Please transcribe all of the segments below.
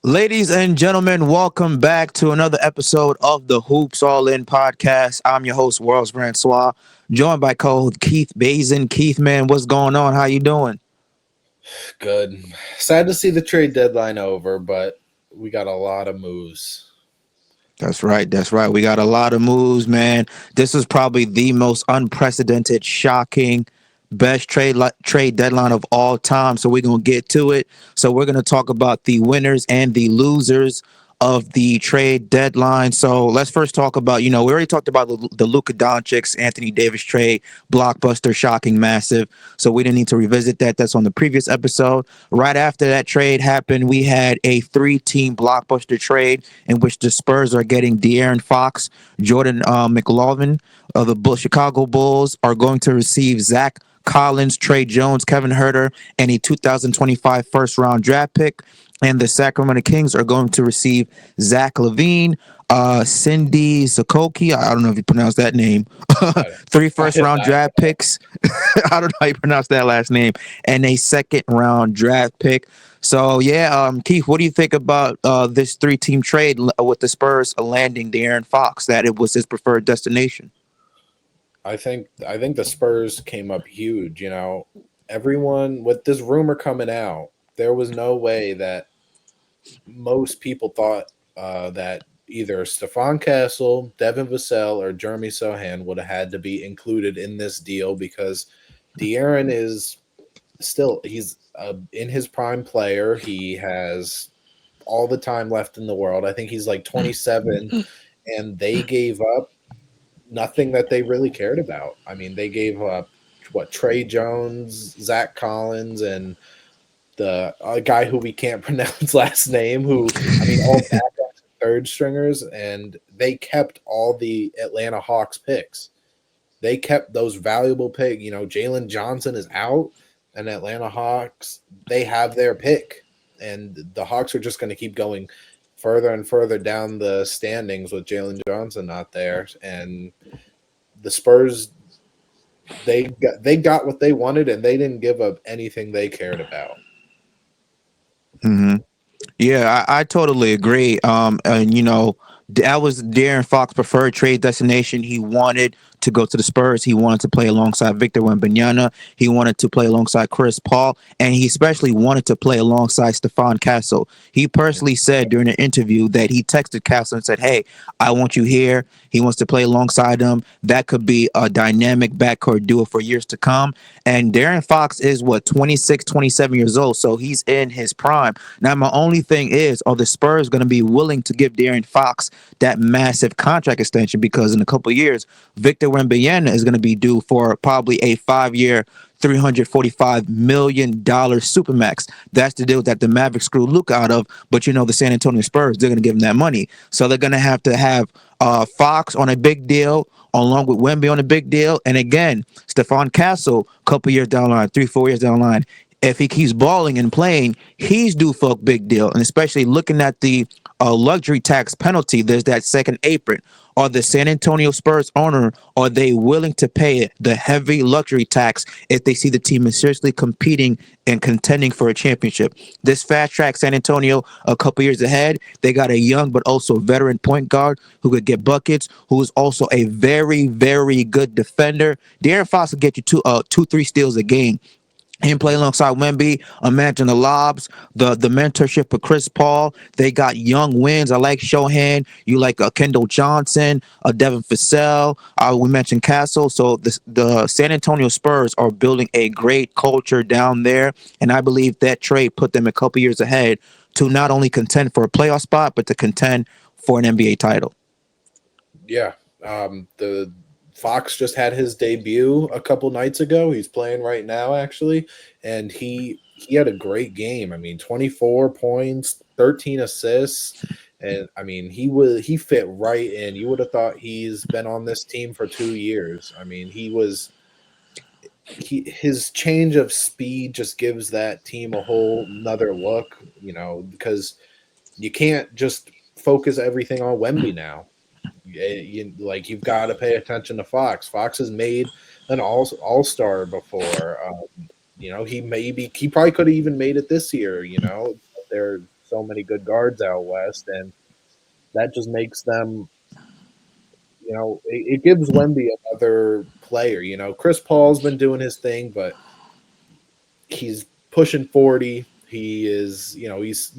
Ladies and gentlemen, welcome back to another episode of the Hoops All In podcast. I'm your host, World's Francois, joined by co-host Keith Bazin. Keith, man, what's going on? How you doing? Good. Sad to see the trade deadline over, but we got a lot of moves. That's right. That's right. We got a lot of moves, man. This is probably the most unprecedented, shocking, best trade deadline of all time. So we're gonna get to it. So we're gonna talk about the winners and the losers of the trade deadline. So let's first talk about, we already talked about the Luka Doncic, Anthony Davis trade, blockbuster, shocking, massive. So we didn't need to revisit that. That's on the previous episode. Right after that trade happened, we had a three-team blockbuster trade in which the Spurs are getting De'Aaron Fox, Jordan McLaughlin of the Chicago Bulls are going to receive Zach Collins, Trey Jones, Kevin Herter, and a 2025 first-round draft pick. And the Sacramento Kings are going to receive Zach Levine, Cindy Zakoki. I don't know if you pronounce that name. I, Three I, first-round I, draft picks. I don't know how you pronounce that last name. And a second-round draft pick. So, Keith, what do you think about this three-team trade with the Spurs landing De'Aaron Fox, that it was his preferred destination? I think the Spurs came up huge. Everyone with this rumor coming out, there was no way that most people thought that either Stephon Castle, Devin Vassell, or Jeremy Sohan would have had to be included in this deal because De'Aaron is he's in his prime player. He has all the time left in the world. I think he's like 27, and they gave up nothing that they really cared about. I mean, they gave up Trey Jones, Zach Collins, and the guy who we can't pronounce last name. Who I mean, all backups, third stringers, and they kept all the Atlanta Hawks picks. They kept those valuable picks. Jalen Johnson is out, and Atlanta Hawks, they have their pick, and the Hawks are just going to keep going further and further down the standings with Jalen Johnson not there, and the Spurs, they got what they wanted, and they didn't give up anything they cared about. Mm-hmm. Yeah, I totally agree. And that was De'Aaron Fox's preferred trade destination. He wanted to go to the Spurs. He wanted to play alongside Victor Wembanyama. He wanted to play alongside Chris Paul, and he especially wanted to play alongside Stephon Castle. He personally said during an interview that he texted Castle and said, "Hey, I want you here." He wants to play alongside him. That could be a dynamic backcourt duo for years to come. And De'Aaron Fox is 26, 27 years old, so he's in his prime. Now, my only thing is, are the Spurs going to be willing to give De'Aaron Fox that massive contract extension? Because in a couple of years, Victor Wembanyama is going to be due for probably a 5-year, $345 million supermax. That's the deal that the Mavericks screwed Luke out of. But the San Antonio Spurs, they're going to give him that money. So they're going to have Fox on a big deal, along with Wemby on a big deal. And again, Stephon Castle, a couple years down the line, 3-4 years down the line, if he keeps balling and playing, he's due for a big deal. And especially looking at the luxury tax penalty, there's that second apron. Are the San Antonio Spurs owner, are they willing to pay the heavy luxury tax if they see the team is seriously competing and contending for a championship? This fast track San Antonio a couple years ahead. They got a young but also veteran point guard who could get buckets, who is also a very, very good defender. De'Aaron Fox will get you two, 3 steals a game. Him play alongside Wemby. Imagine the lobs, the mentorship of Chris Paul. They got young wins. I like Shohan. You like Kendall Johnson, Devin Vassell. We mentioned Castle. So the San Antonio Spurs are building a great culture down there, and I believe that trade put them a couple years ahead to not only contend for a playoff spot, but to contend for an NBA title. Yeah, the Fox just had his debut a couple nights ago. He's playing right now, actually, and he had a great game. I mean, 24 points, 13 assists, and I mean, he fit right in. You would have thought he's been on this team for 2 years. I mean, his change of speed just gives that team a whole another look, because you can't just focus everything on Wemby now. You've got to pay attention to Fox. Fox has made an all-star before. He probably could have even made it this year. They're so many good guards out west, and that just makes them, it gives Wemby another player. Chris Paul's been doing his thing, but he's pushing 40. He is, he's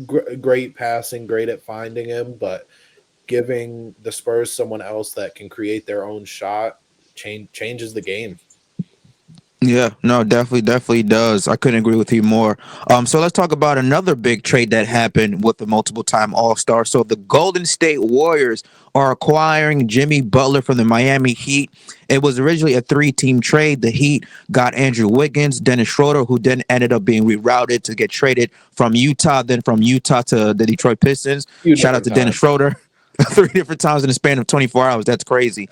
great passing, great at finding him, but giving the Spurs someone else that can create their own shot changes the game. Yeah, no, definitely does. I couldn't agree with you more. So let's talk about another big trade that happened with the multiple time All Star. So the Golden State Warriors are acquiring Jimmy Butler from the Miami Heat. It was originally a three-team trade. The Heat got Andrew Wiggins, Dennis Schroeder, who then ended up being rerouted to get traded from Utah, then from Utah to the Detroit Pistons. A few Shout out different to Dennis times. Schroeder. Three different times in the span of 24 hours. That's crazy.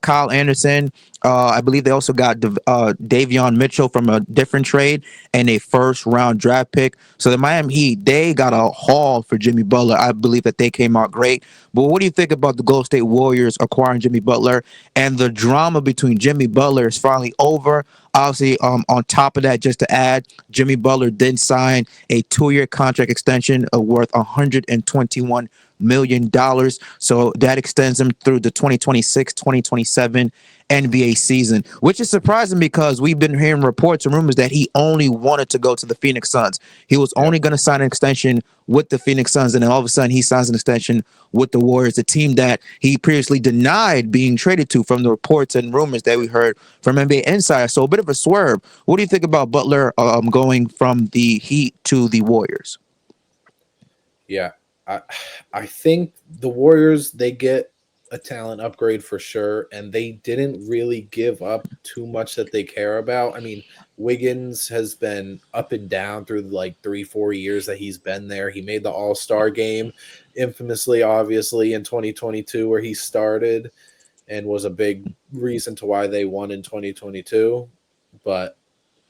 Kyle Anderson. I believe they also got Davion Mitchell from a different trade and a first round draft pick. So the Miami Heat, they got a haul for Jimmy Butler. I believe that they came out great. But what do you think about the Golden State Warriors acquiring Jimmy Butler, and the drama between Jimmy Butler is finally over? Obviously, on top of that, just to add, Jimmy Butler did sign a 2-year contract extension worth $121 million. So that extends him through the 2026-2027 NBA season, which is surprising because we've been hearing reports and rumors that he only wanted to go to the Phoenix Suns. He was Yep. only going to sign an extension with the Phoenix Suns, and then all of a sudden he signs an extension with the Warriors, a team that he previously denied being traded to from the reports and rumors that we heard from NBA insiders. So a bit of a swerve. What do you think about Butler going from the Heat to the Warriors? Yeah. I I think the Warriors, they get a talent upgrade for sure, and they didn't really give up too much that they care about. I mean, Wiggins has been up and down through like 3, 4 years that he's been there. He made the All-Star game infamously, obviously, in 2022, where he started and was a big reason to why they won in 2022. But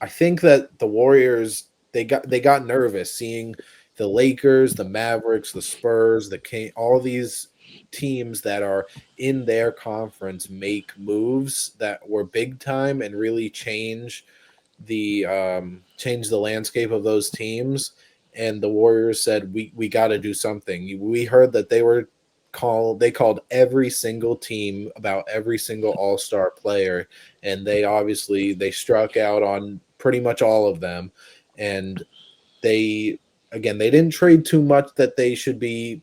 I think that the Warriors, they got nervous seeing the Lakers, the Mavericks, the Spurs, the King, all these teams that are in their conference make moves that were big time and really change the landscape of those teams. And the Warriors said, we got to do something. We heard that they called every single team about every single all-star player, and they struck out on pretty much all of them. And they they didn't trade too much that they should be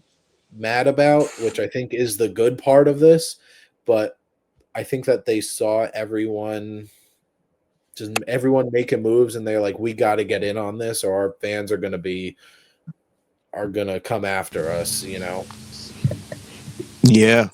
mad about, which I think is the good part of this. But I think that they saw everyone making moves, and they're like, we got to get in on this, or our fans are gonna come after us. Yeah.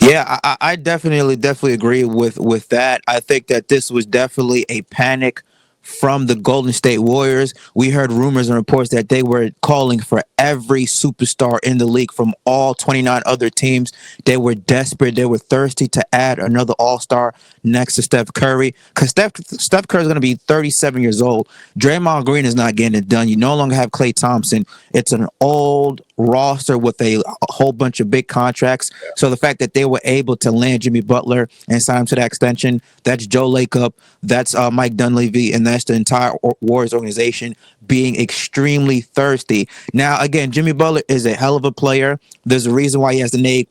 Yeah, I definitely agree with that. I think that this was definitely a panic from the Golden State Warriors. We heard rumors and reports that they were calling for every superstar in the league from all 29 other teams. They were desperate. They were thirsty to add another All-Star next to Steph Curry, because Steph Curry is going to be 37 years old. Draymond Green is not getting it done. You no longer have Klay Thompson. It's an old roster with a whole bunch of big contracts. So the fact that they were able to land Jimmy Butler and sign him to that extension, that's Joe Lacob, that's Mike Dunleavy, and that's the entire Warriors organization being extremely thirsty. Now, again, Jimmy Butler is a hell of a player. There's a reason why he has the nickname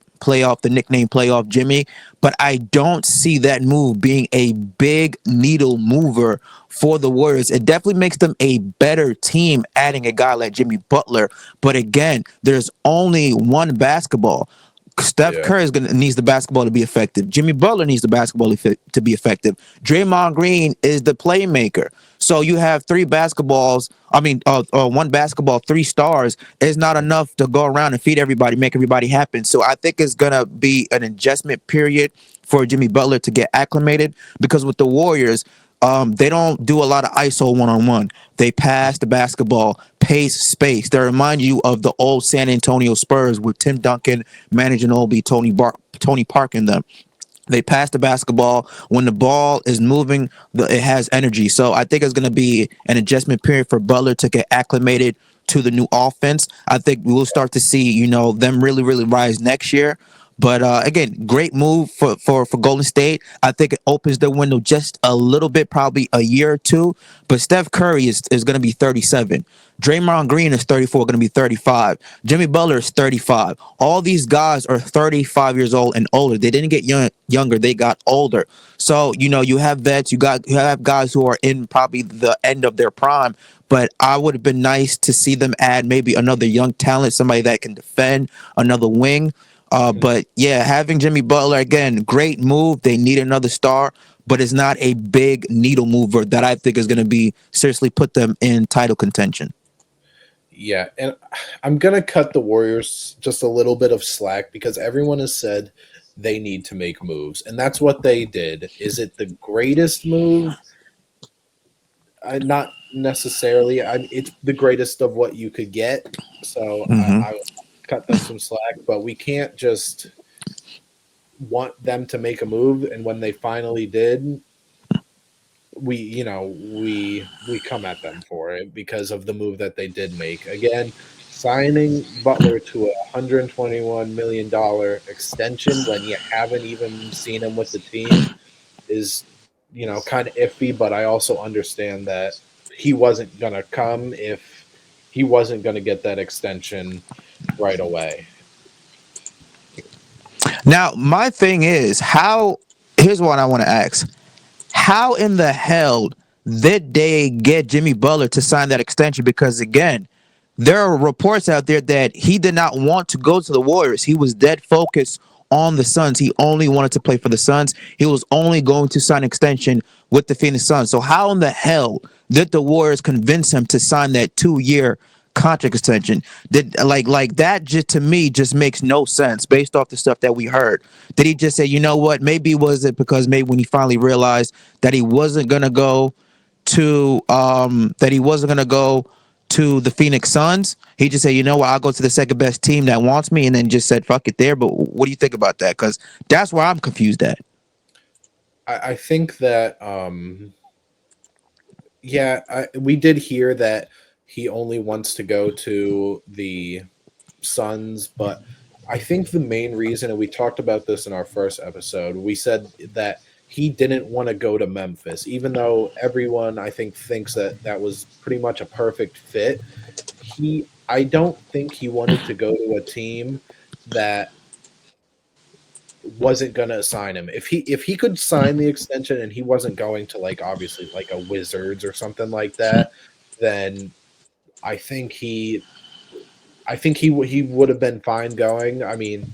Playoff Jimmy, but I don't see that move being a big needle mover for the Warriors. It definitely makes them a better team adding a guy like Jimmy Butler, but again, there's only one basketball. Steph Yeah. Curry needs the basketball to be effective. Jimmy Butler needs the basketball to be effective. Draymond Green is the playmaker. So you have three basketballs. I mean, one basketball, three stars is not enough to go around and feed everybody, make everybody happen. So I think it's gonna be an adjustment period for Jimmy Butler to get acclimated, because with the Warriors, they don't do a lot of ISO one-on-one. They pass the basketball, pace, space. They remind you of the old San Antonio Spurs with Tim Duncan, Manu Ginobili, Tony Park in them. They pass the basketball. When the ball is moving, it has energy. So I think it's going to be an adjustment period for Butler to get acclimated to the new offense. I think we'll start to see, them really, really rise next year. But again, great move for Golden State. I think it opens the window just a little bit, probably a year or two. But Steph Curry is going to be 37. Draymond Green is 34, going to be 35. Jimmy Butler is 35. All these guys are 35 years old and older. They didn't get younger, they got older. So, you have vets, you have guys who are in probably the end of their prime. But I would have been nice to see them add maybe another young talent, somebody that can defend, another wing. But yeah, having Jimmy Butler again, great move. They need another star, but it's not a big needle mover that I think is going to be seriously put them in title contention. Yeah, and I'm gonna cut the Warriors just a little bit of slack because everyone has said they need to make moves, and that's what they did. Is it the greatest move? Not necessarily. It's the greatest of what you could get. So Hmm. I cut them some slack, but we can't just want them to make a move, and when they finally did, we come at them for it because of the move that they did make. Again, signing Butler to a $121 million extension when you haven't even seen him with the team is, kind of iffy, but I also understand that he wasn't going to come if he wasn't going to get that extension right away. Now, my thing is how. Here's what I want to ask: how in the hell did they get Jimmy Butler to sign that extension? Because again, there are reports out there that he did not want to go to the Warriors. He was dead focused on the Suns. He only wanted to play for the Suns. He was only going to sign an extension with the Phoenix Suns. So how in the hell did the Warriors convince him to sign that 2 year contract extension? Did like that just to me just makes no sense based off the stuff that we heard. Did he just say, you know what? Maybe was it because maybe when he finally realized that he wasn't gonna go to the Phoenix Suns, he just said, you know what, I'll go to the second best team that wants me, and then just said fuck it there. But what do you think about that? Because that's where I'm confused at. I think that yeah, we did hear that he only wants to go to the Suns, but I think the main reason, and we talked about this in our first episode, we said that he didn't want to go to Memphis, even though everyone I think thinks that that was pretty much a perfect fit. I don't think he wanted to go to a team that wasn't going to sign him. If he could sign the extension and he wasn't going to like obviously like a Wizards or something like that, then I think he would have been fine going. I mean,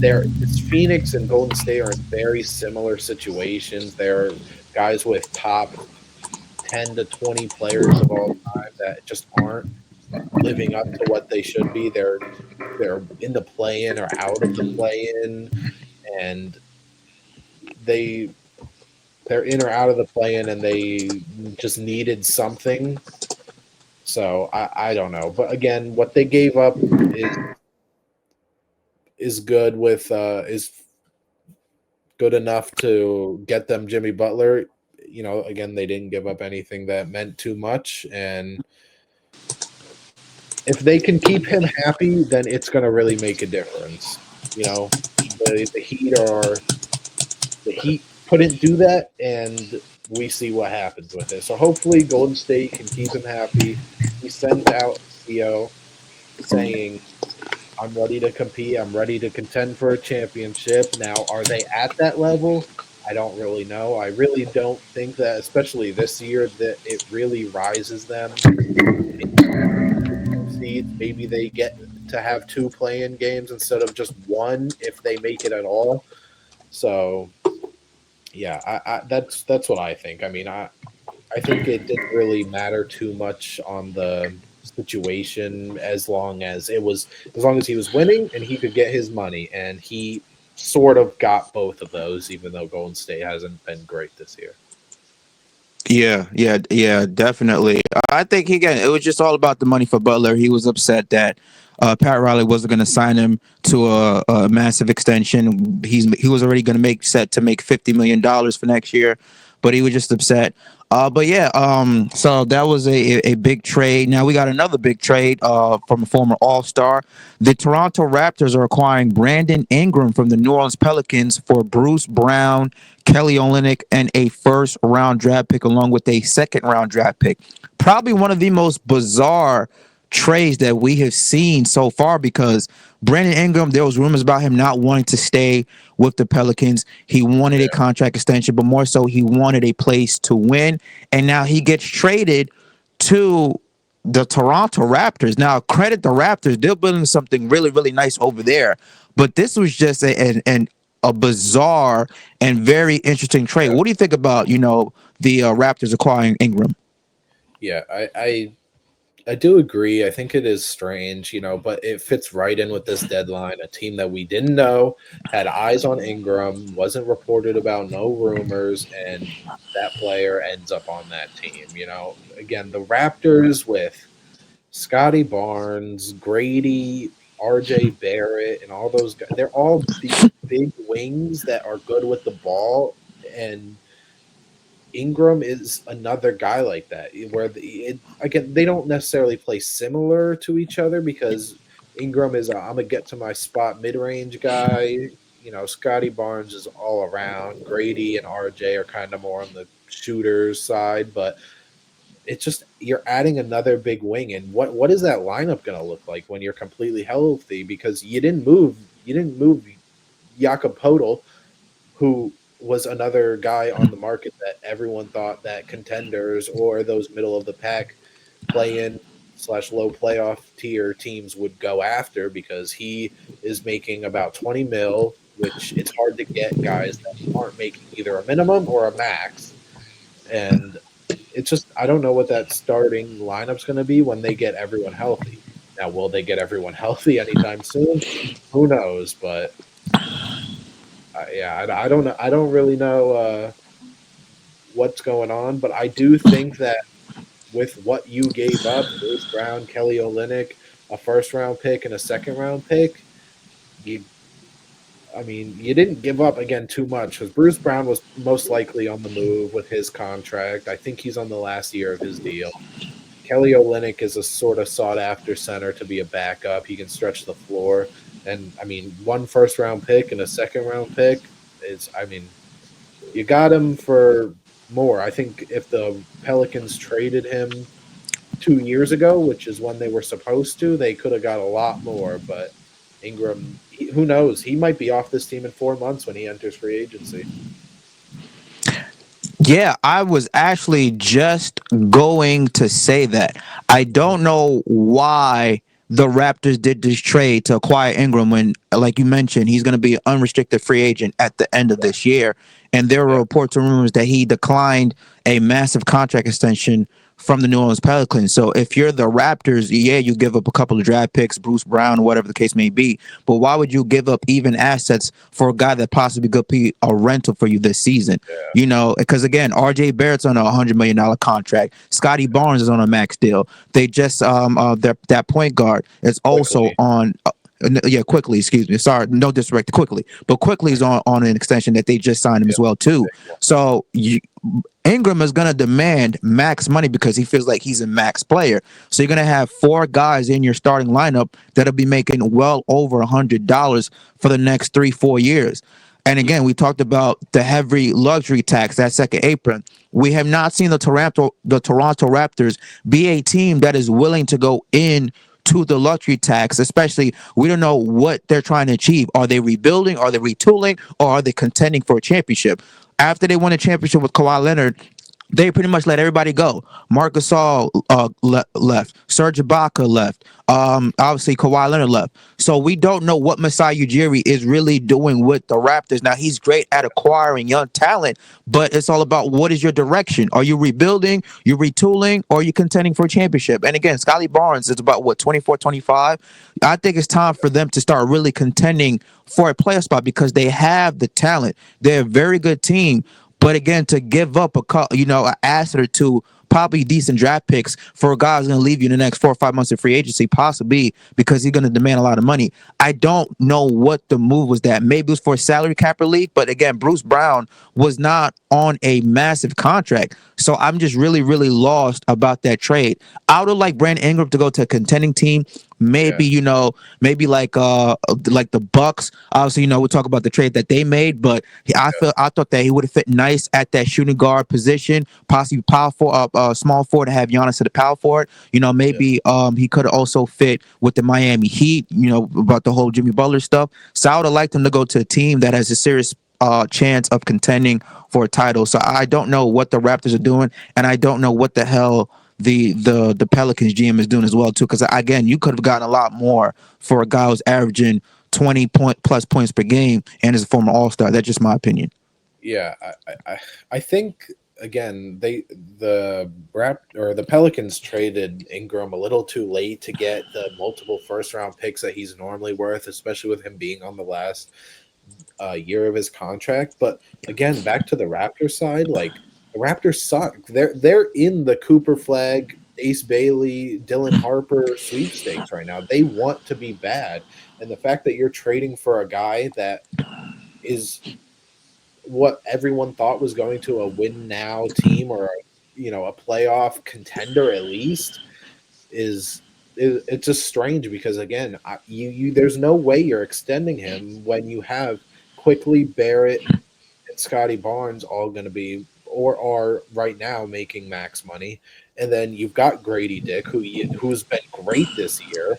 it's Phoenix and Golden State are in very similar situations. They're guys with top 10 to 20 players of all time that just aren't living up to what they should be. They're in the play in or out of the play in, and they they're in or out of the play in, and they just needed something. So I don't know, but again, what they gave up is good with is good enough to get them Jimmy Butler. Again, they didn't give up anything that meant too much, and if they can keep him happy, then it's going to really make a difference. You know, the Heat couldn't do that, and we see what happens with it. So hopefully, Golden State can keep him happy. He sends out a video saying, "I'm ready to compete. I'm ready to contend for a championship." Now, are they at that level? I don't really know. I really don't think that, especially this year, that it really rises them seeds. Maybe they get to have two play-in games instead of just one if they make it at all. So yeah, that's what I think. I mean, I think it didn't really matter too much on the situation as long as he was winning and he could get his money, and he sort of got both of those, even though Golden State hasn't been great this year. Yeah, definitely. I think again, it was just all about the money for Butler. He was upset that Pat Riley wasn't going to sign him to a massive extension. He was already going to make set to make $50 million for next year, but he was just upset. But yeah, so that was a big trade. Now we got another big trade from a former All Star. The Toronto Raptors are acquiring Brandon Ingram from the New Orleans Pelicans for Bruce Brown, Kelly Olynyk, and a first round draft pick, along with a second round draft pick. Probably one of the most bizarre trades that we have seen so far because Brandon Ingram, there was rumors about him not wanting to stay with the Pelicans. He wanted a Yeah, contract extension, but more so he wanted a place to win. And now he gets traded to the Toronto Raptors. Now, credit the Raptors. They're building something really, really nice over there. But this was just a bizarre and very interesting trade. yeah, What do you think about, the Raptors acquiring Ingram? yeah. I do agree. I think it is strange, but it fits right in with this deadline. A team that we didn't know had eyes on Ingram, wasn't reported about, no rumors, and that player ends up on that team. Again, the Raptors with Scotty Barnes, Grady, RJ Barrett, and all those guys, they're all these big wings that are good with the ball. And Ingram is another guy like that, where again they don't necessarily play similar to each other because Ingram is I'm gonna get to my spot mid range guy. Scotty Barnes is all around. Grady and RJ are kind of more on the shooters side, but it's just you're adding another big wing, and what is that lineup gonna look like when you're completely healthy? Because you didn't move Jakob Podol, who was another guy on the market that everyone thought that contenders or those middle of the pack play in slash low playoff tier teams would go after because he is making about 20 mil, which it's hard to get guys that aren't making either a minimum or a max. And it's just, I don't know what that starting lineup's going to be when they get everyone healthy. Now, will they get everyone healthy anytime soon? Who knows? But yeah, I don't know. I don't really know what's going on, but I do think that with what you gave up, Bruce Brown, Kelly Olynyk, a first round pick and a second round pick, you, I mean, you didn't give up again too much because Bruce Brown was most likely on the move with his contract. I think he's on the last year of his deal. Kelly Olynyk is a sort of sought after center to be a backup. He can stretch the floor. And I mean, one first round pick and a second round pick is, I mean, you got him for more. I think if the Pelicans traded him 2 years ago, which is when they were supposed to, they could have got a lot more. But Ingram, who knows? He might be off this team in 4 months when he enters free agency. Yeah, I was actually just going to say that. I don't know why the Raptors did this trade to acquire Ingram when, like you mentioned, he's going to be an unrestricted free agent at the end of Yeah, this year. And there were yeah, reports and rumors that he declined a massive contract extension from the New Orleans Pelicans. So if you're the Raptors, yeah, you give up a couple of draft picks, Bruce Brown, whatever the case may be. But why would you give up even assets for a guy that possibly could be a rental for you this season? yeah, Because again, RJ Barrett's on $100 million contract. Scotty yeah. Barnes is on a max deal. They just that point guard is also Quickly. on. Yeah, quickly. Excuse me. Sorry, no disrespect to quickly, but quickly is on an extension that they just signed him Yeah, as well too. big one. So Ingram is going to demand max money because he feels like he's a max player. So you're going to have four guys in your starting lineup that'll be making well over $100 for the next 3-4 years. And again, we talked about the heavy luxury tax, that second apron. We have not seen the Toronto Raptors be a team that is willing to go in to the luxury tax, especially we don't know what they're trying to achieve. Are they rebuilding? Are they retooling? Or are they contending for a championship? After they won a championship with Kawhi Leonard, they pretty much let everybody go. Marc Gasol left. Serge Ibaka left. Obviously Kawhi Leonard left. So we don't know what Masai Ujiri is really doing with the Raptors. Now he's great at acquiring young talent, but it's all about what is your direction? Are you rebuilding? You retooling? Or are you contending for a championship? And again, Scotty Barnes is about what 24, 25. I think it's time for them to start really contending for a playoff spot because they have the talent. They're a very good team. But again, to give up an asset or two probably decent draft picks for a guy who's going to leave you in the next 4 or 5 months of free agency, possibly because he's going to demand a lot of money. I don't know what the move was that. Maybe it was for salary cap relief, but again, Bruce Brown was not on a massive contract. So I'm just really, really lost about that trade. I would have liked Brandon Ingram to go to a contending team. Maybe, Yeah, maybe like the Bucks. Obviously, we talk about the trade that they made, but I thought that he would have fit nice at that shooting guard position, possibly power forward, small forward to have Giannis at the power forward. yeah, Maybe he could have also fit with the Miami Heat. About the whole Jimmy Butler stuff. So I would have liked him to go to a team that has a serious chance of contending for a title. So I don't know what the Raptors are doing, and I don't know what the hell the Pelicans GM is doing as well too. Because again, you could have gotten a lot more for a guy who's averaging 20 point plus points per game and is a former All Star. That's just my opinion. yeah. I think again the Pelicans traded Ingram a little too late to get the multiple first round picks that he's normally worth, especially with him being on the last year of his contract. But again, back to the Raptors side, like the Raptors suck. They're in the Cooper Flag, Ace Bailey, Dylan Harper sweepstakes right now. They want to be bad, and the fact that you're trading for a guy that is what everyone thought was going to a win now team or a playoff contender at least is it's just strange because again you there's no way you're extending him when you have quickly Barrett and Scotty Barnes all going to be or are right now making max money, and then you've got Grady Dick who's been great this year.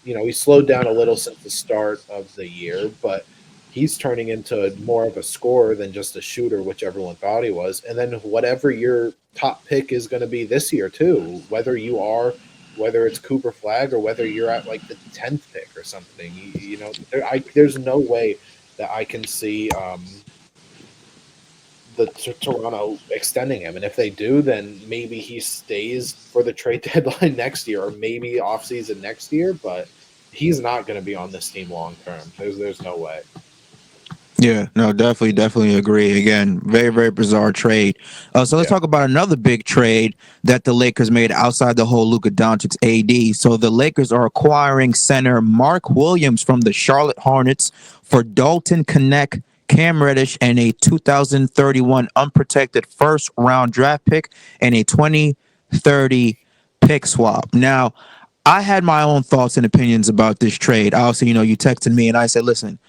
He slowed down a little since the start of the year, but he's turning into more of a scorer than just a shooter, which everyone thought he was. And then whatever your top pick is going to be this year, too, whether it's Cooper Flag or whether you're at like the 10th pick or something, there's no way that I can see Toronto extending him. And if they do, then maybe he stays for the trade deadline next year or maybe offseason next year. But he's not going to be on this team long term. There's no way. Yeah, no, definitely agree. Again, very, very bizarre trade. So let's Yeah. talk about another big trade that the Lakers made outside the whole Luka Doncic AD. So the Lakers are acquiring center Mark Williams from the Charlotte Hornets for Dalton Connect, Cam Reddish, and a 2031 unprotected first round draft pick and a 2030 pick swap. Now, I had my own thoughts and opinions about this trade. Obviously, you texted me and I said, listen,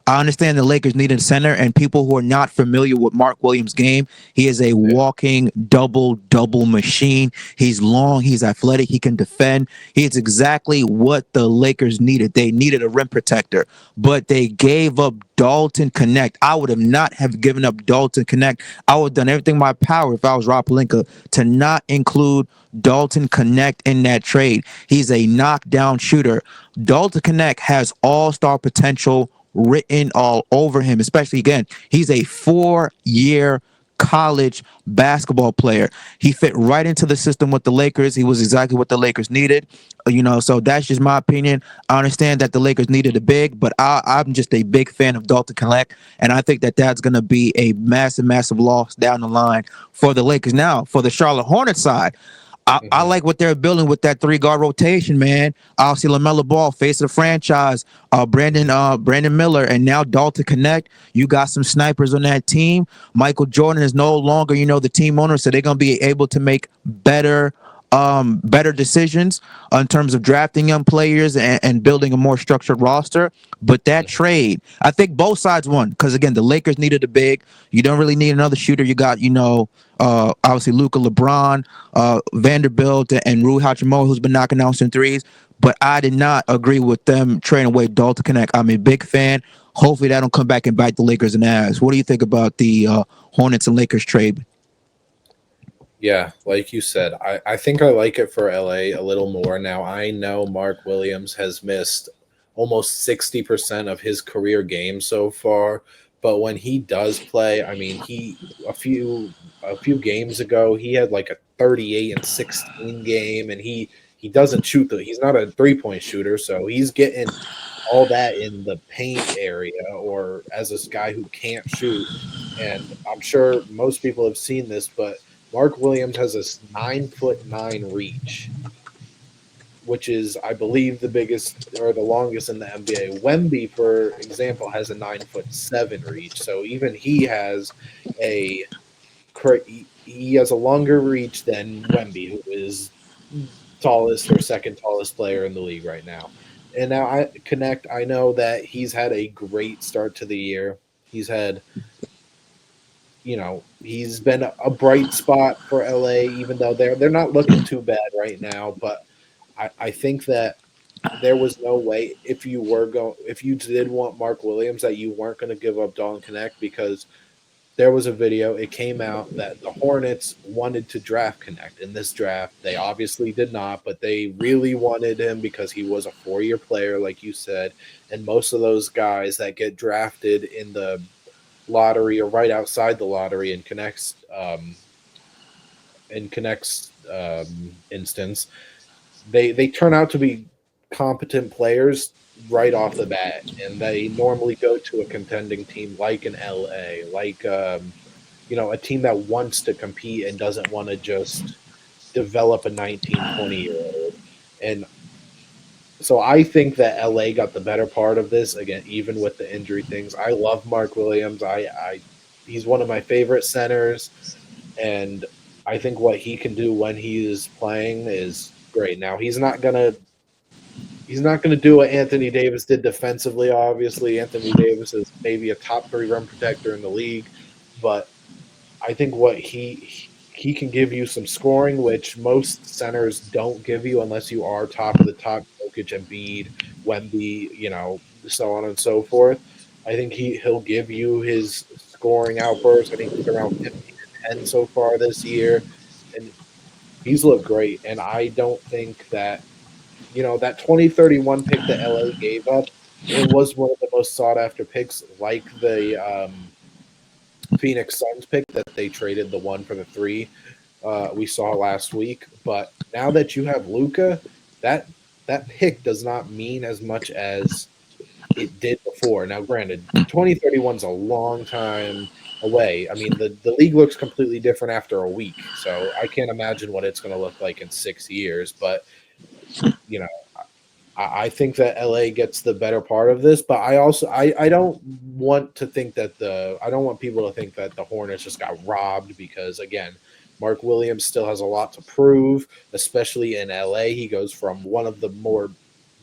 I understand the Lakers need a center, and people who are not familiar with Mark Williams' game, he is a Yeah. walking double machine. He's long, he's athletic, he can defend. He's exactly what the Lakers needed. They needed a rim protector, but they gave up Dalton Connect. I would have not have given up Dalton Connect. I would have done everything in my power if I was Rob Pelinka to not include Dalton Connect in that trade. He's a knockdown shooter. Dalton Connect has all-star potential written all over him, especially again, he's a 4 year college basketball player. He fit right into the system with the Lakers. He was exactly what the Lakers needed. So that's just my opinion. I understand that the Lakers needed a big, but I'm just a big fan of Dalton Connect, and I think that that's going to be a massive, massive loss down the line for the Lakers. Now, for the Charlotte Hornets side, I Hmm. like what they're building with that 3 guard rotation, man. Obviously, LaMelo Ball, face of the franchise, Brandon Miller, and now Dalton Connect. You got some snipers on that team. Michael Jordan is no longer, the team owner, so they're gonna be able to make better decisions in terms of drafting young players and building a more structured roster. But that trade, I think both sides won because again, the Lakers needed a big. You don't really need another shooter. You got, obviously Luka, LeBron, Vanderbilt, and Rui Hachimura, who's been knocking down some threes. But I did not agree with them trading away Dalton Connect. I'm a big fan. Hopefully that don't come back and bite the Lakers in the ass. What do you think about the Hornets and Lakers trade? Yeah, like you said, I think I like it for LA a little more. Now, I know Mark Williams has missed almost 60% of his career games so far, but when he does play, I mean, a few games ago, he had like a 38 and 16 game and he doesn't shoot he's not a three-point shooter, so he's getting all that in the paint area or as this guy who can't shoot. And I'm sure most people have seen this, but Mark Williams has a 9'9" reach, which is, I believe, the biggest or the longest in the NBA. Wemby, for example, has a 9'7" reach, so even he has a he has a longer reach than Wemby, who is tallest or second tallest player in the league right now. And now I connect. I know that he's had a great start to the year. He's had, he's been a bright spot for LA, even though they're not looking too bad right now. But I think that there was no way if you did want Mark Williams that you weren't going to give up Dalton Connect, because there was a video. It came out that the Hornets wanted to draft Connect in this draft. They obviously did not, but they really wanted him because he was a 4-year player, like you said. And most of those guys that get drafted in the lottery or right outside the lottery in Connect's instance, they turn out to be competent players right off the bat, and they normally go to a contending team like an LA, like a team that wants to compete and doesn't want to just develop a 19, 20-year old. And so I think that LA got the better part of this, again, even with the injury things. I love Mark Williams. I he's one of my favorite centers, and I think what he can do when he is playing is great. Now he's not gonna do what Anthony Davis did defensively. Obviously, Anthony Davis is maybe a top 3 rim protector in the league, but I think what he can give you some scoring, which most centers don't give you unless you are top of the top, Jokic, Embiid, Wemby, so on and so forth. I think he'll give you his scoring outburst. I think he's around 15 and 10 so far this year, and he's looked great. And I don't think that that 2031 pick that LA gave up, it was one of the most sought after picks, like the Phoenix Suns pick that they traded the 1 for the 3 we saw last week. But now that you have Luca, that that pick does not mean as much as it did before. Now, granted, 2031 is a long time away. I mean, the league looks completely different after a week, so I can't imagine what it's going to look like in 6 years. But you know, I think that LA gets the better part of this, but I don't want to think that I don't want people to think that the Hornets just got robbed, because again, Mark Williams still has a lot to prove, especially in LA. He goes from one of the more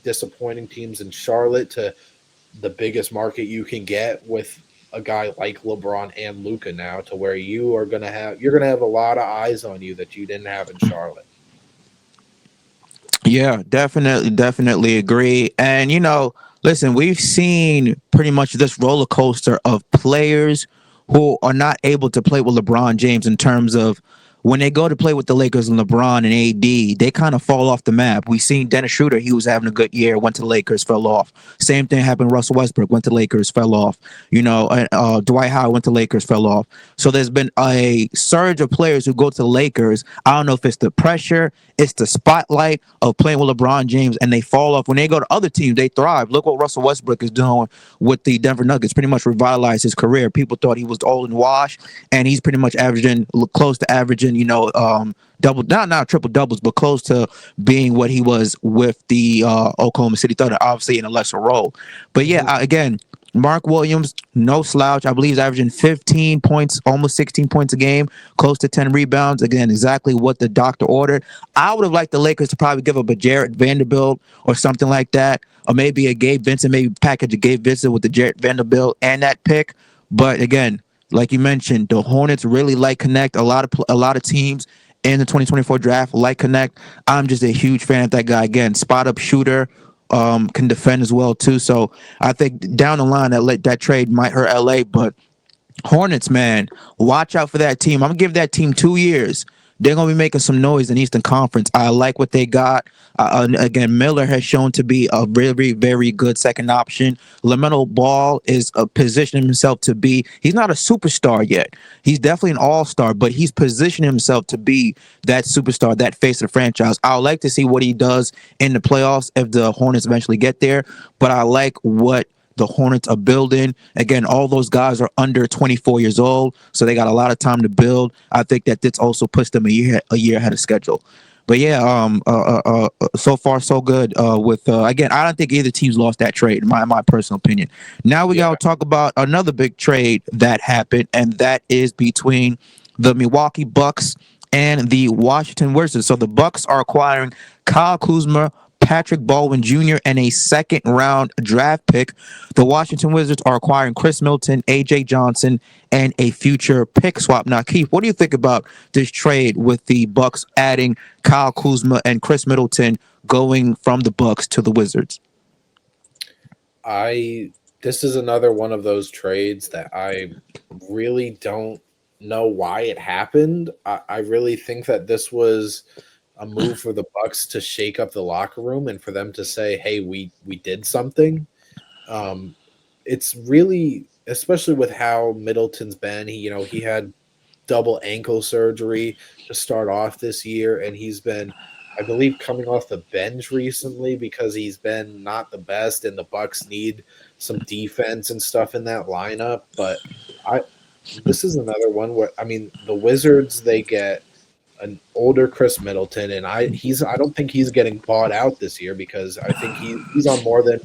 disappointing teams in Charlotte to the biggest market you can get with a guy like LeBron and Luca now, to where you're gonna have a lot of eyes on you that you didn't have in Charlotte. Yeah, definitely agree. And listen, we've seen pretty much this roller coaster of players who are not able to play with LeBron James, in terms of when they go to play with the Lakers and LeBron and AD, they kind of fall off the map. We seen Dennis Schroeder; he was having a good year, went to the Lakers, fell off. Same thing happened. Russell Westbrook went to Lakers, fell off. Dwight Howard went to Lakers, fell off. So there's been a surge of players who go to the Lakers. I don't know if it's the pressure, it's the spotlight of playing with LeBron James, and they fall off. When they go to other teams, they thrive. Look what Russell Westbrook is doing with the Denver Nuggets. Pretty much revitalized his career. People thought he was old and washed, and he's pretty much averaging, close to averaging, double, not triple doubles, but close to being what he was with the Oklahoma City Thunder, obviously in a lesser role. But yeah, Mhm. again, Mark Williams, no slouch. I believe he's averaging 15 points, almost 16 points a game, close to 10 rebounds. Again, exactly what the doctor ordered. I would have liked the Lakers to probably give up a Jarrett Vanderbilt or something like that, or maybe a Gabe Vincent, maybe package a Gabe Vincent with the Jarrett Vanderbilt and that pick. But again, like you mentioned, the Hornets really like Connect. A lot of teams in the 2024 draft like Connect. I'm just a huge fan of that guy. Again, spot up shooter, can defend as well too. So I think down the line that trade might hurt LA, but Hornets, man, watch out for that team. I'm gonna give that team 2 years. They're gonna be making some noise in Eastern Conference. I like what they got. Again, Miller has shown to be a very, very good second option. LaMelo Ball is positioning himself to be. He's not a superstar yet. He's definitely an all-star, but he's positioning himself to be that superstar, that face of the franchise. I would like to see what he does in the playoffs if the Hornets eventually get there. But I like what the Hornets are building. Again, all those guys are under 24 years old, so they got a lot of time to build. I think that this also puts them a year ahead of schedule. But yeah, so far so good. With again, I don't think either team's lost that trade. In my personal opinion. Now we Yeah, gotta talk about another big trade that happened, and that is between the Milwaukee Bucks and the Washington Wizards. So the Bucks are acquiring Kyle Kuzma, Patrick Baldwin Jr., and a second round draft pick. The Washington Wizards are acquiring Chris Middleton, AJ Johnson, and a future pick swap. Now, Keith, what do you think about this trade with the Bucks adding Kyle Kuzma and Chris Middleton going from the Bucks to the Wizards? I this is another one of those trades that I really don't know why it happened. I really think that this was a move for the Bucks to shake up the locker room and for them to say, "Hey, we did something." Um, it's really, especially with how Middleton's been. He had double ankle surgery to start off this year, and he's been, I believe, coming off the bench recently because he's been not the best, and the Bucks need some defense and stuff in that lineup. But I, this is another one where I mean, the Wizards they get an older Chris Middleton, and I don't think he's getting bought out this year because I think he's on more than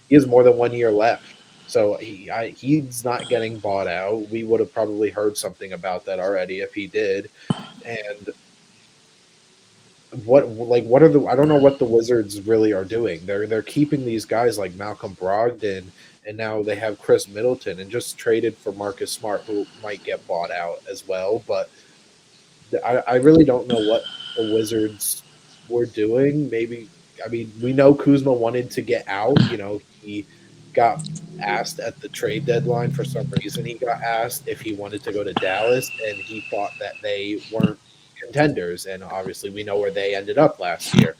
he has more than 1 year left. So he's not getting bought out. We would have probably heard something about that already if he did. And what are the I don't know what the Wizards really are doing. They're keeping these guys like Malcolm Brogdon, and now they have Chris Middleton and just traded for Marcus Smart, who might get bought out as well. But I really don't know what the Wizards were doing. Maybe I mean we know Kuzma wanted to get out. He got asked at the trade deadline for some reason. He got asked if he wanted to go to Dallas, and he thought that they weren't contenders. And obviously, we know where they ended up last year.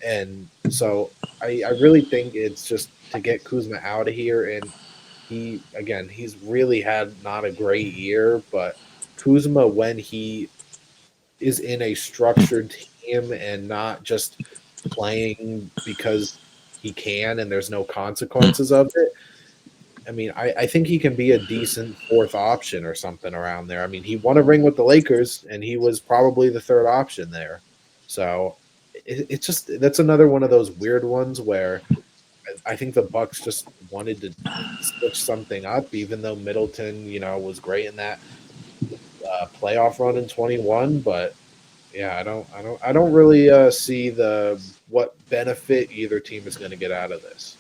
And so I really think it's just to get Kuzma out of here. And he's really had not a great year, but Kuzma, when he is in a structured team and not just playing because he can and there's no consequences of it. I mean, I think he can be a decent fourth option or something around there. I mean, he won a ring with the Lakers and he was probably the third option there. So it's just that's another one of those weird ones where I think the Bucks just wanted to switch something up, even though Middleton, was great in that playoff run in 21. But yeah, I don't really see the what benefit either team is going to get out of this.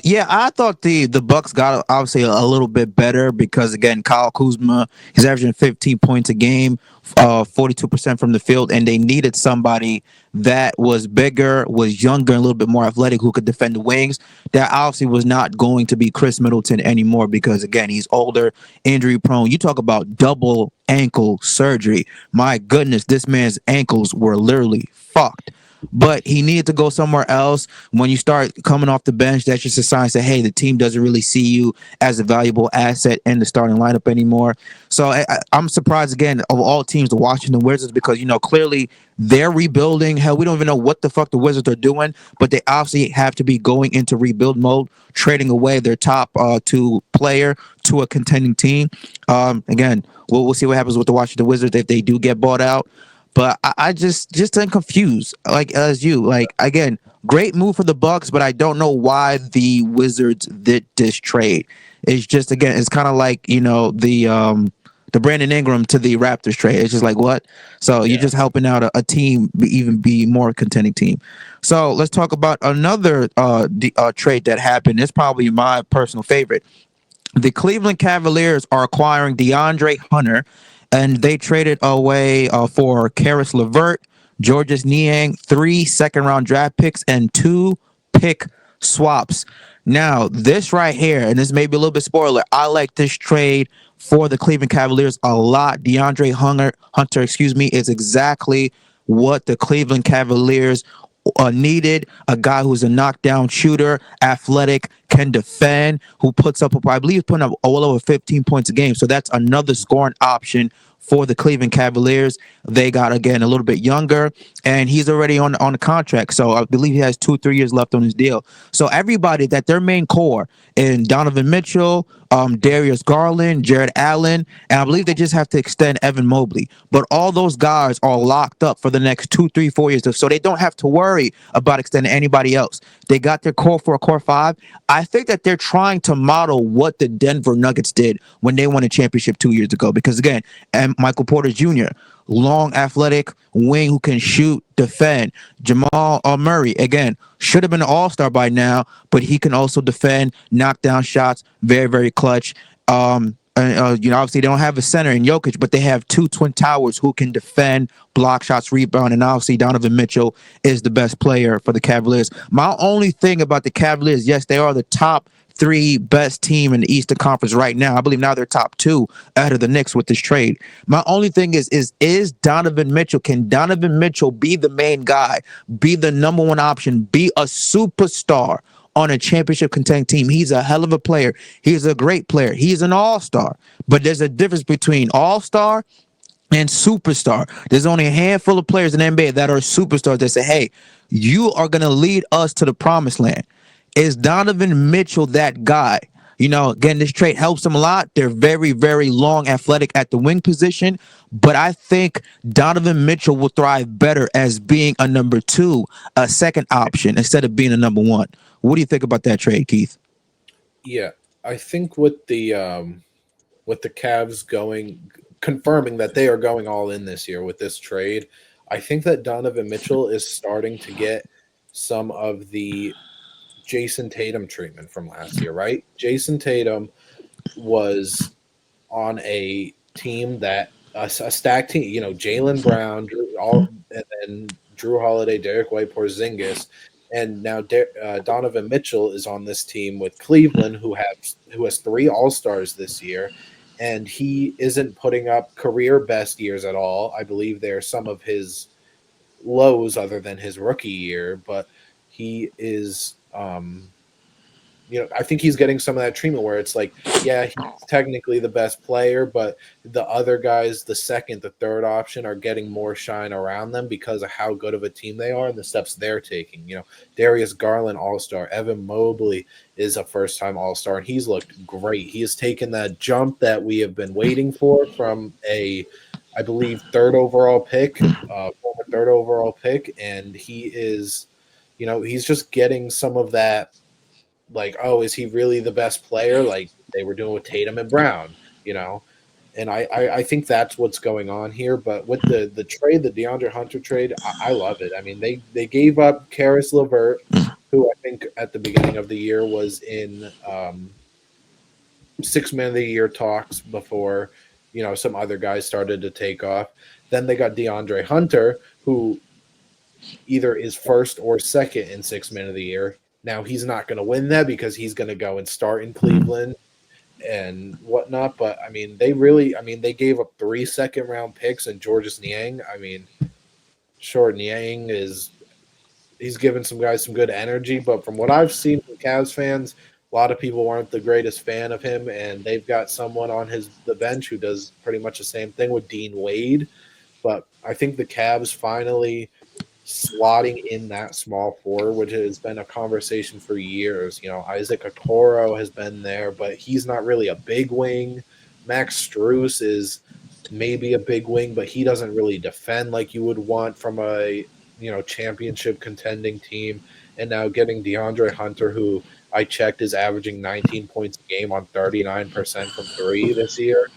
Yeah, I thought the Bucks got obviously a little bit better because again, Kyle Kuzma he's averaging 15 points a game, 42% from the field, and they needed somebody that was bigger, was younger, and a little bit more athletic who could defend the wings. That obviously was not going to be Chris Middleton anymore because again, he's older, injury prone. You talk about double ankle surgery. My goodness, this man's ankles were literally fucked, but he needed to go somewhere else. When you start coming off the bench, that's just a sign that hey, the team doesn't really see you as a valuable asset in the starting lineup anymore. So I'm surprised again of all teams, the Washington Wizards, because clearly they're rebuilding. Hell, we don't even know what the fuck the Wizards are doing, but they obviously have to be going into rebuild mode, trading away their top two player to a contending team. Again, we'll see what happens with the Washington Wizards if they do get bought out. But I just am confused. Like as you like again, great move for the Bucks, but I don't know why the Wizards did this trade. It's just again, it's kind of like the Brandon Ingram to the Raptors trade. It's just like what? So you're Yeah. just helping out a team even be more contending team. So let's talk about another trade that happened. It's probably my personal favorite. The Cleveland Cavaliers are acquiring DeAndre Hunter, and they traded away for Karis LeVert, Georges Niang, 3 second-round draft picks, and 2 pick swaps. Now, this right here, and this may be a little bit spoiler, I like this trade for the Cleveland Cavaliers a lot. Hunter, excuse me, is exactly what the Cleveland Cavaliers needed. A guy who's a knockdown shooter, athletic, can defend, who puts up, I believe, putting up all over 15 points a game. So that's another scoring option for the Cleveland Cavaliers. They got again a little bit younger, and he's already on the contract. So I believe he has 2 3 years left on his deal. So everybody that their main core in Donovan Mitchell, Darius Garland, Jared Allen, and I believe they just have to extend Evan Mobley. But all those guys are locked up for the next 2 3 4 years, so they don't have to worry about extending anybody else. They got their core for a core five. I think that they're trying to model what the Denver Nuggets did when they won a championship 2 years ago. Because again, and Michael Porter Jr., long, athletic wing who can shoot, defend. Jamal Murray, again, should have been an all-star by now, but he can also defend, knock down shots, very, very clutch. Obviously they don't have a center in Jokic, but they have two twin towers who can defend, block shots, rebound, and obviously Donovan Mitchell is the best player for the Cavaliers. My only thing about the Cavaliers, yes, they are the top three best team in the Eastern Conference right now. I believe now they're top two out of the Knicks with this trade. My only thing is Donovan Mitchell? Can Donovan Mitchell be the main guy, be the number one option, be a superstar on a championship contending team? He's a hell of a player. He's a great player. He's an all-star. But there's a difference between all-star and superstar. There's only a handful of players in the NBA that are superstars that say, hey, you are going to lead us to the promised land. Is Donovan Mitchell that guy? Again, this trade helps them a lot. They're very, very long, athletic at the wing position. But I think Donovan Mitchell will thrive better as being a number two, a second option, instead of being a number one. What do you think about that trade, Keith? Yeah, I think with the Cavs going confirming that they are going all in this year with this trade, I think that Donovan Mitchell is starting to get some of the Jason Tatum treatment from last year, right? Jason Tatum was on a team that a stacked team, Jalen Brown, and then Drew Holiday, Derek White, Porzingis, and now Donovan Mitchell is on this team with Cleveland, who has three All Stars this year, and he isn't putting up career best years at all. I believe they're some of his lows other than his rookie year, but he is I think he's getting some of that treatment where it's like, yeah, he's technically the best player, but the other guys, the second, the third option, are getting more shine around them because of how good of a team they are and the steps they're taking. Darius Garland, All Star, Evan Mobley is a first time All Star, and he's looked great. He has taken that jump that we have been waiting for from I believe, former third overall pick, and he is, he's just getting some of that, like, oh, is he really the best player? Like they were doing with Tatum and Brown, you know? And I think that's what's going on here. But with the trade, the DeAndre Hunter trade, I love it. I mean, they gave up Karis LeVert, who I think at the beginning of the year was in six man of the year talks before, some other guys started to take off. Then they got DeAndre Hunter, who either is first or second in six man of the year. Now he's not going to win that because he's going to go and start in Cleveland and whatnot. But I mean, they gave up 3 second-round picks and Georges Niang. I mean, sure, Niang he's given some guys some good energy, but from what I've seen from Cavs fans, a lot of people weren't the greatest fan of him, and they've got someone on the bench who does pretty much the same thing with Dean Wade. But I think the Cavs finally slotting in that small forward, which has been a conversation for years. Isaac Okoro has been there, but he's not really a big wing. Max Strus is maybe a big wing, but he doesn't really defend like you would want from a championship contending team. And now getting DeAndre Hunter, who I checked is averaging 19 points a game on 39% from three this year,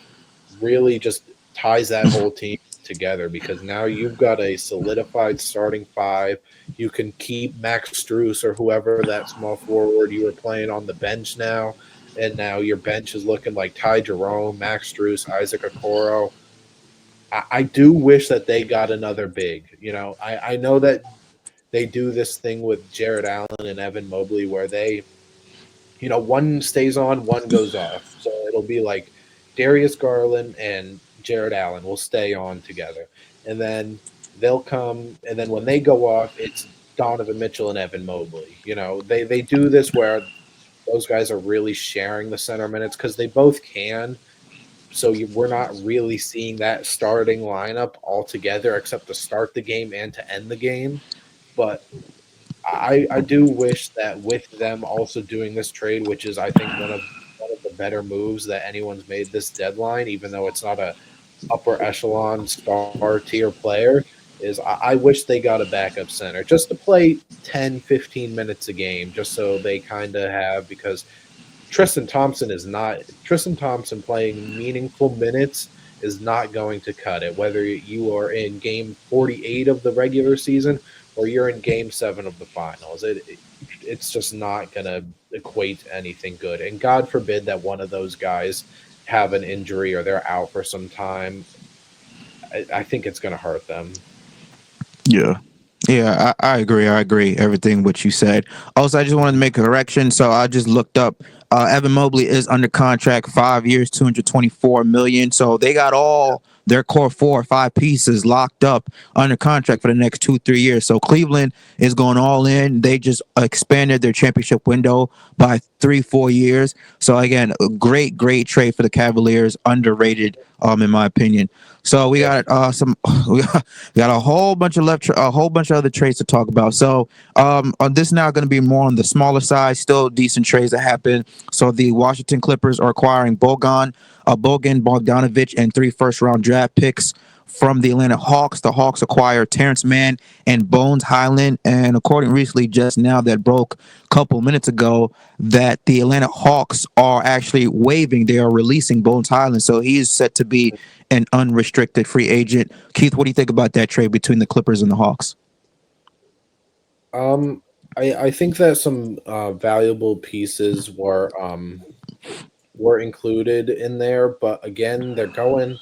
really just ties that whole team together because now you've got a solidified starting five. You can keep Max Strus or whoever that small forward you were playing on the bench now, and now your bench is looking like Ty Jerome, Max Strus, Isaac Okoro. I do wish that they got another big. I know that they do this thing with Jared Allen and Evan Mobley where they, one stays on, one goes off. So it'll be like Darius Garland and Jared Allen will stay on together. And then they'll come, and then when they go off, it's Donovan Mitchell and Evan Mobley. They do this where those guys are really sharing the center minutes because they both can. we're not really seeing that starting lineup altogether, except to start the game and to end the game. But I do wish that with them also doing this trade, which is I think one of the better moves that anyone's made this deadline, even though it's not a upper echelon star tier player, is I wish they got a backup center just to play 10, 15 minutes a game, just so they kind of have, because Tristan Thompson playing meaningful minutes is not going to cut it, whether you are in game 48 of the regular season or you're in game 7 of the finals. It's just not going to equate to anything good. And God forbid that one of those guys have an injury or they're out for some time. I think it's going to hurt them. Yeah. Yeah, I agree. I agree. Everything what you said. Also, I just wanted to make a correction. So I just looked up. Evan Mobley is under contract, 5 years, 224 million. So they got all their core 4 or 5 pieces locked up under contract for the next 2 3 years. So Cleveland is going all in. They just expanded their championship window by 3 4 years. So again, a great trade for the Cavaliers. Underrated, in my opinion. So we Yep. got some we got a whole bunch of a whole bunch of other trades to talk about. So on this now going to be more on the smaller side, still decent trades that happen. So the Washington Clippers are acquiring Bogan Bogdanovich, and 3 first-round draft picks from the Atlanta Hawks. The Hawks acquire Terrence Mann and Bones Highland, and according recently, just now that broke a couple minutes ago, that the Atlanta Hawks are actually waiving. They are releasing Bones Highland, so he is set to be an unrestricted free agent. Keith, what do you think about that trade between the Clippers and the Hawks? Um, I think that some valuable pieces were included in there, but again, they're going.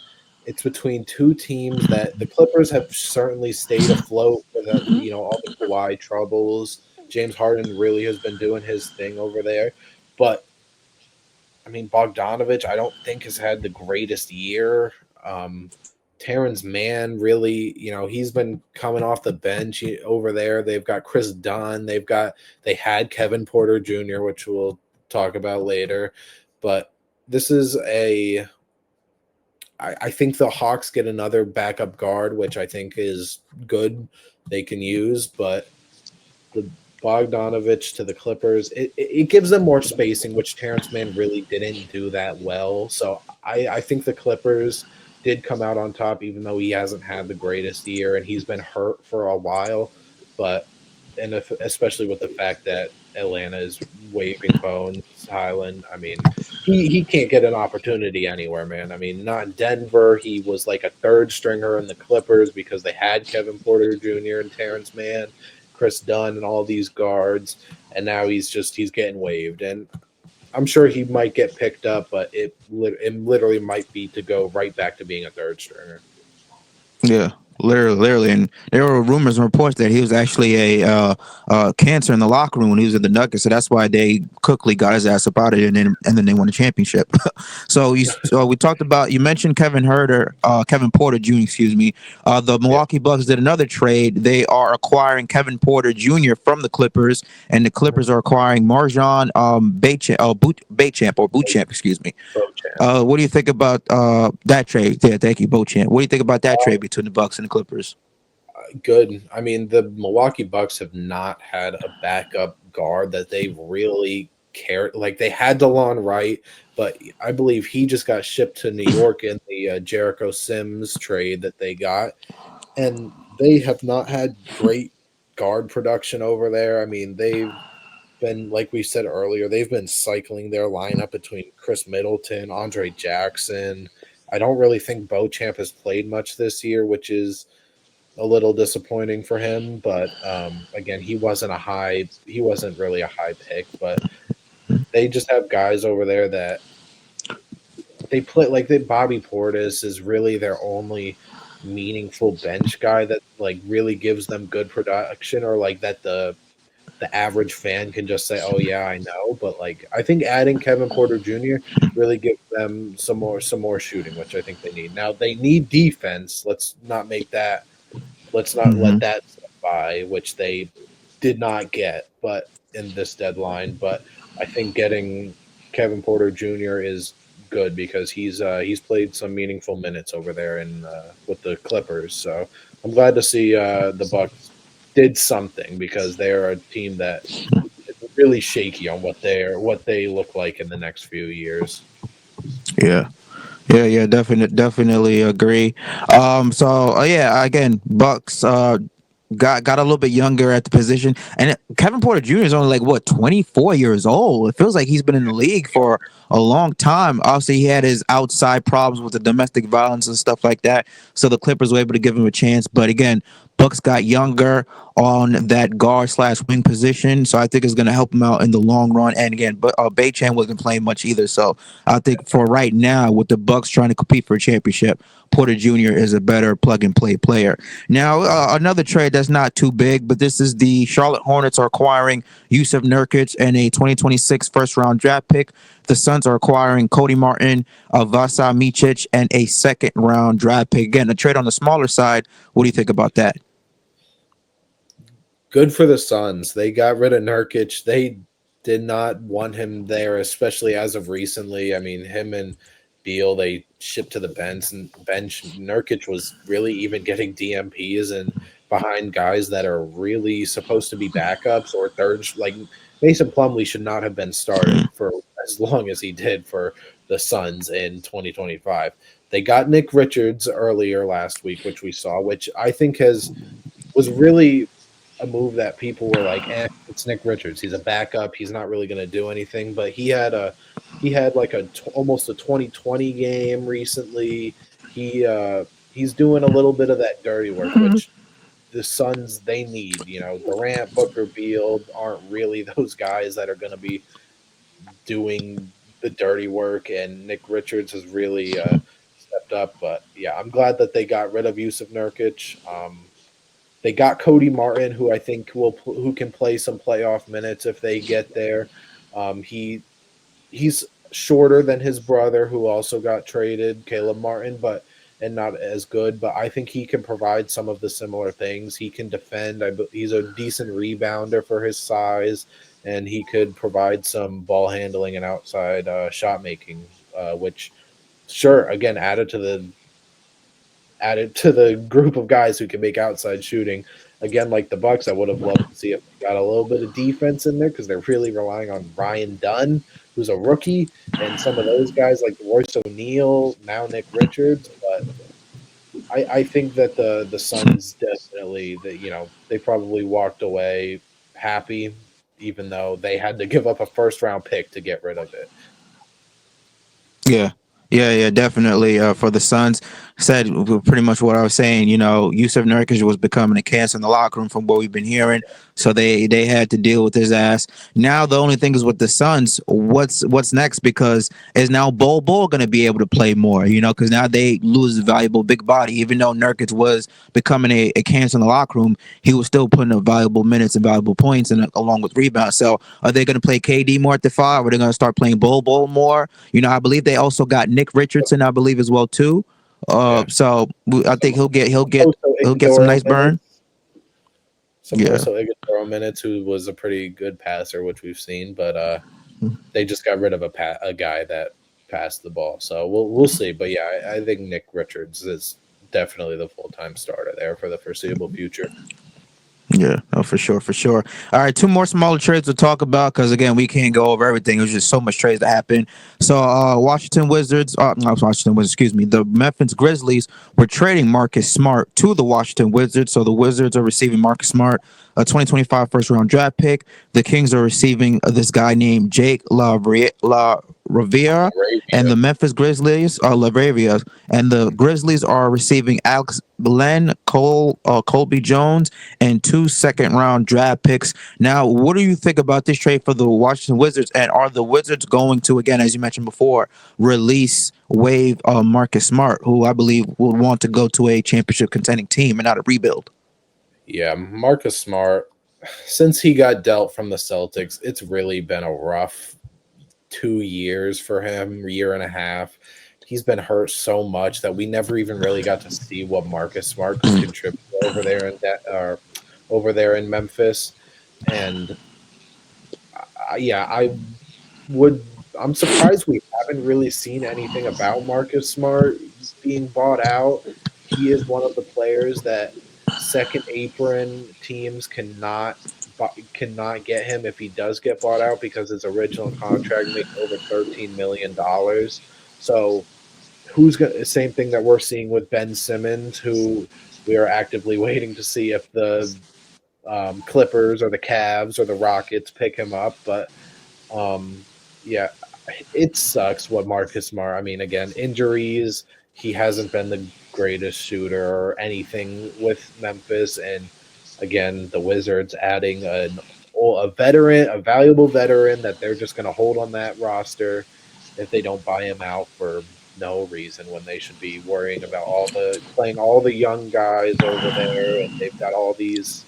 It's between two teams that the Clippers have certainly stayed afloat with all the Kawhi troubles. James Harden really has been doing his thing over there, but I mean Bogdanovich, I don't think has had the greatest year. Um, Terrence Mann really, he's been coming off the bench over there. They've got Chris Dunn. They had Kevin Porter Jr., which we'll talk about later, but this is I think the Hawks get another backup guard, which I think is good. They can use, but the Bogdanovich to the Clippers, it gives them more spacing, which Terrence Mann really didn't do that well. So I think the Clippers did come out on top, even though he hasn't had the greatest year and he's been hurt for a while. But especially with the fact that Atlanta is waving Bones Highland, I mean, he can't get an opportunity anywhere, man. I mean, not in Denver. He was like a third stringer in the Clippers because they had Kevin Porter Jr. and Terrence Mann, Chris Dunn, and all these guards, and now he's getting waived. And I'm sure he might get picked up, but it literally might be to go right back to being a third stringer. Yeah, literally, and there were rumors and reports that he was actually a cancer in the locker room when he was in the Nuggets, so that's why they quickly got his ass up out of it, and then they won a championship. So we talked about, you mentioned Kevin Porter Jr. Excuse me. The Yeah. Milwaukee Bucks did another trade. They are acquiring Kevin Porter Jr. from the Clippers, and the Mhm. Clippers are acquiring Marjan Bootchamp, excuse me. Bochamp. What do you think about that trade? Yeah, thank you, Bochamp. What do you think about that trade between the Bucks and the Clippers? Good. I mean, the Milwaukee Bucks have not had a backup guard that they've really cared. Like they had DeLon Wright, but I believe he just got shipped to New York in the Jericho Sims trade that they got, and they have not had great guard production over there. I mean, they've been, like we said earlier, they've been cycling their lineup between Chris Middleton, Andre Jackson. I don't really think Beauchamp has played much this year, which is a little disappointing for him. But again, he wasn't really a high pick. But they just have guys over there that they play like they. Bobby Portis is really their only meaningful bench guy that like really gives them good production, or like that the average fan can just say, "Oh yeah, I know." But like I think adding Kevin Porter Jr. really gives them some more shooting, which I think they need. Now they need defense. Let's not let Mm-hmm. that slip by, which they did not get, but in this deadline. But I think getting Kevin Porter Jr. is good because he's played some meaningful minutes over there in with the Clippers. So I'm glad to see the Bucks did something because they're a team that is really shaky on what they look like in the next few years. Yeah. Yeah, definitely agree. So yeah, again, Bucks got a little bit younger at the position, and Kevin Porter Jr. is only like what 24 years old. It feels like he's been in the league for a long time. Obviously, he had his outside problems with the domestic violence and stuff like that, so the Clippers were able to give him a chance. But again, Bucks got younger on that guard slash wing position, so I think it's going to help him out in the long run. And again, but Chan wasn't playing much either, so I think for right now, with the Bucks trying to compete for a championship, Porter Jr. is a better plug and play player. Now, another trade that's not too big, but this is the Charlotte Hornets are acquiring Yusuf Nurkic and a 2026 first round draft pick. The Suns are acquiring Cody Martin, Vasa Micic, and a second round draft pick. Again, a trade on the smaller side. What do you think about that? Good for the Suns. They got rid of Nurkic. They did not want him there, especially as of recently. I mean, him and Beal they shipped to the bench, and Nurkic was really even getting DMPs and behind guys that are really supposed to be backups or thirds. Like Mason Plumlee should not have been started for as long as he did for the Suns in 2025. They got Nick Richards earlier last week, which we saw, which I think has was really a move that people were like, "Eh, it's Nick Richards. He's a backup. He's not really going to do anything." But he had like almost a 2020 game recently. He's doing a little bit of that dirty work, which the Suns they need. You know, Durant, Booker, Beal aren't really those guys that are going to be doing the dirty work, and Nick Richards has really stepped up. But yeah, I'm glad that they got rid of Yusuf Nurkic. They got Cody Martin, who I think who can play some playoff minutes if they get there. He's shorter than his brother, who also got traded, Caleb Martin, but and not as good. But I think he can provide some of the similar things. He can defend. He's a decent rebounder for his size, and he could provide some ball handling and outside shot making, which sure again added to the group of guys who can make outside shooting. Again, like the Bucks, I would have loved to see if they got a little bit of defense in there because they're really relying on Ryan Dunn, who's a rookie, and some of those guys like Royce O'Neal, now Nick Richards. But I think that the Suns definitely they probably walked away happy, even though they had to give up a first round pick to get rid of it. Yeah. Yeah, definitely. For the Suns, said pretty much what I was saying. You know, Yusuf Nurkic was becoming a cancer in the locker room from what we've been hearing, so they had to deal with his ass. Now the only thing is with the Suns, what's next? Because is now Bol going to be able to play more? You know, because now they lose a valuable big body. Even though Nurkic was becoming a cancer in the locker room, he was still putting up valuable minutes and valuable points, and along with rebounds. So are they going to play KD more at the five? Or are they going to start playing Bol more? You know, I believe they also got Nick Richardson, I believe as well too. Yeah, So I think some also he'll get some Iguodala nice burn. minutes. Some Yeah, also Iguodala minutes, who was a pretty good passer, which we've seen, but they just got rid of a guy that passed the ball. So we'll see. But yeah, I think Nick Richards is definitely the full time starter there for the foreseeable future. yeah, oh, for sure, for sure. All right, two more smaller trades to talk about because again, we can't go over everything. It was just so much trades that happened. So, Washington Wizards, not Washington Wizards, excuse me, the Memphis Grizzlies were trading Marcus Smart to the Washington Wizards. So the Wizards are receiving Marcus Smart, a 2025 first round draft pick. The Kings are receiving this guy named Jake La Riviera, and Arabia. the Memphis Grizzlies are Lavravia, and the Grizzlies are receiving Alex Glenn, Colby Jones, and two second round draft picks. Now, what do you think about this trade for the Washington Wizards? And are the Wizards going to, again, as you mentioned before, release waive Marcus Smart, who I believe would want to go to a championship contending team and not a rebuild? Yeah, Marcus Smart, since he got dealt from the Celtics, it's really been a rough 2 years for him, year and a half. He's been hurt so much that we never even really got to see what Marcus Smart could contribute over there in that over there in Memphis. And yeah, I would. I'm surprised we haven't really seen anything about Marcus Smart being bought out. He is one of the players that second apron teams cannot get him if he does get bought out because his original contract made over $13 million. So who's going same thing that we're seeing with Ben Simmons, who we are actively waiting to see if the Clippers or the Cavs or the Rockets pick him up. But um, yeah, it sucks what Marcus Smart. I mean, again, injuries. He hasn't been the greatest shooter or anything with Memphis, and again, the Wizards adding a veteran, a valuable veteran that they're just going to hold on that roster if they don't buy him out for no reason when they should be worrying about all the playing all the young guys over there, and they've got all these.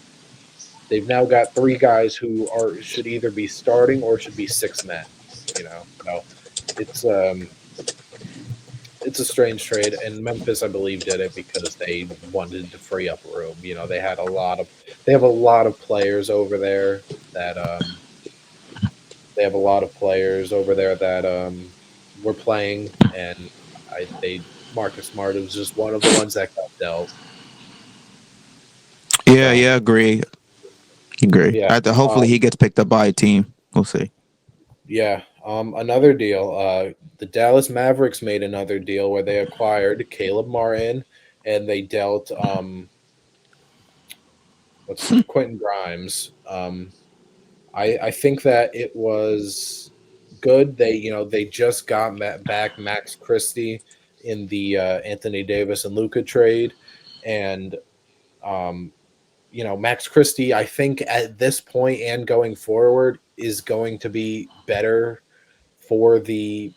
They've now got three guys who are should either be starting or should be six men. So it's um it's a strange trade, and Memphis, I believe, did it because they wanted to free up room. They have a lot of players over there that they have a lot of players over there that were playing, and they Marcus Smart was just one of the ones that got dealt. Yeah, So yeah, agree. yeah, Hopefully he gets picked up by a team. We'll see. yeah. Another deal. The Dallas Mavericks made another deal where they acquired Caleb Martin, and they dealt what's Quentin Grimes. I think that it was good. They just got back Max Christie in the Anthony Davis and Luca trade, and um, Max Christie. I think at this point and going forward is going to be better for the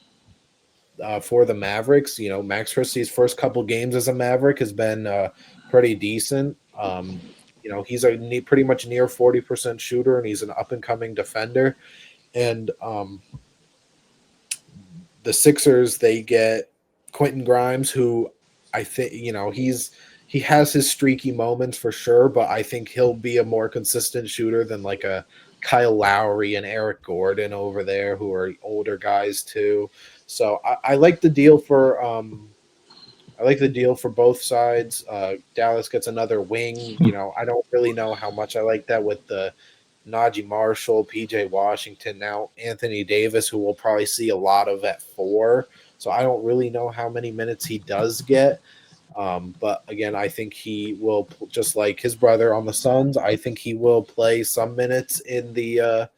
Mavericks. Max Christie's first couple games as a Maverick has been pretty decent. He's pretty much near 40% shooter, and he's an up and coming defender. And the Sixers, they get Quentin Grimes, who I think he has his streaky moments for sure, but I think he'll be a more consistent shooter than like a Kyle Lowry and Eric Gordon over there, who are older guys too. So I like the deal for both sides. Dallas gets another wing. I don't really know how much I like that with the Najee Marshall, PJ Washington, now Anthony Davis, who we'll probably see a lot of at four. So I don't really know how many minutes he does get. But again, I think he will, just like his brother on the Suns, I think he will play some minutes in the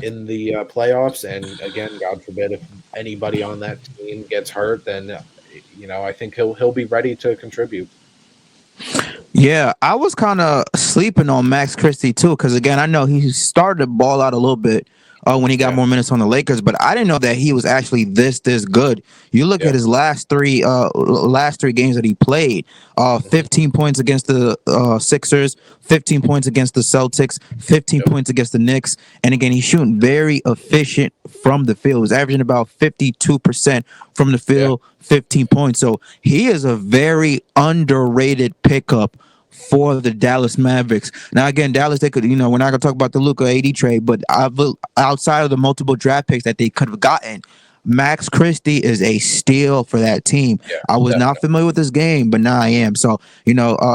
playoffs. And again, God forbid if anybody on that team gets hurt, then I think he'll be ready to contribute. Yeah, I was kind of sleeping on Max Christie too, because again, I know he started to ball out a little bit when he got Yeah, more minutes on the Lakers, but I didn't know that he was actually this good. You look yeah, at his last three games that he played: hmm 15 points against the Sixers, 15 points against the Celtics, 15 yep, points against the Knicks, and again, he's shooting very efficient from the field. He's averaging about 52% from the yeah, field, 15 points. So he is a very underrated pickup for the Dallas Mavericks. Now, again, Dallas, they could, we're not going to talk about the Luka AD trade, but outside of the multiple draft picks that they could have gotten, Max Christie is a steal for that team. yeah, I was not definitely, familiar with this game, but now I am. So,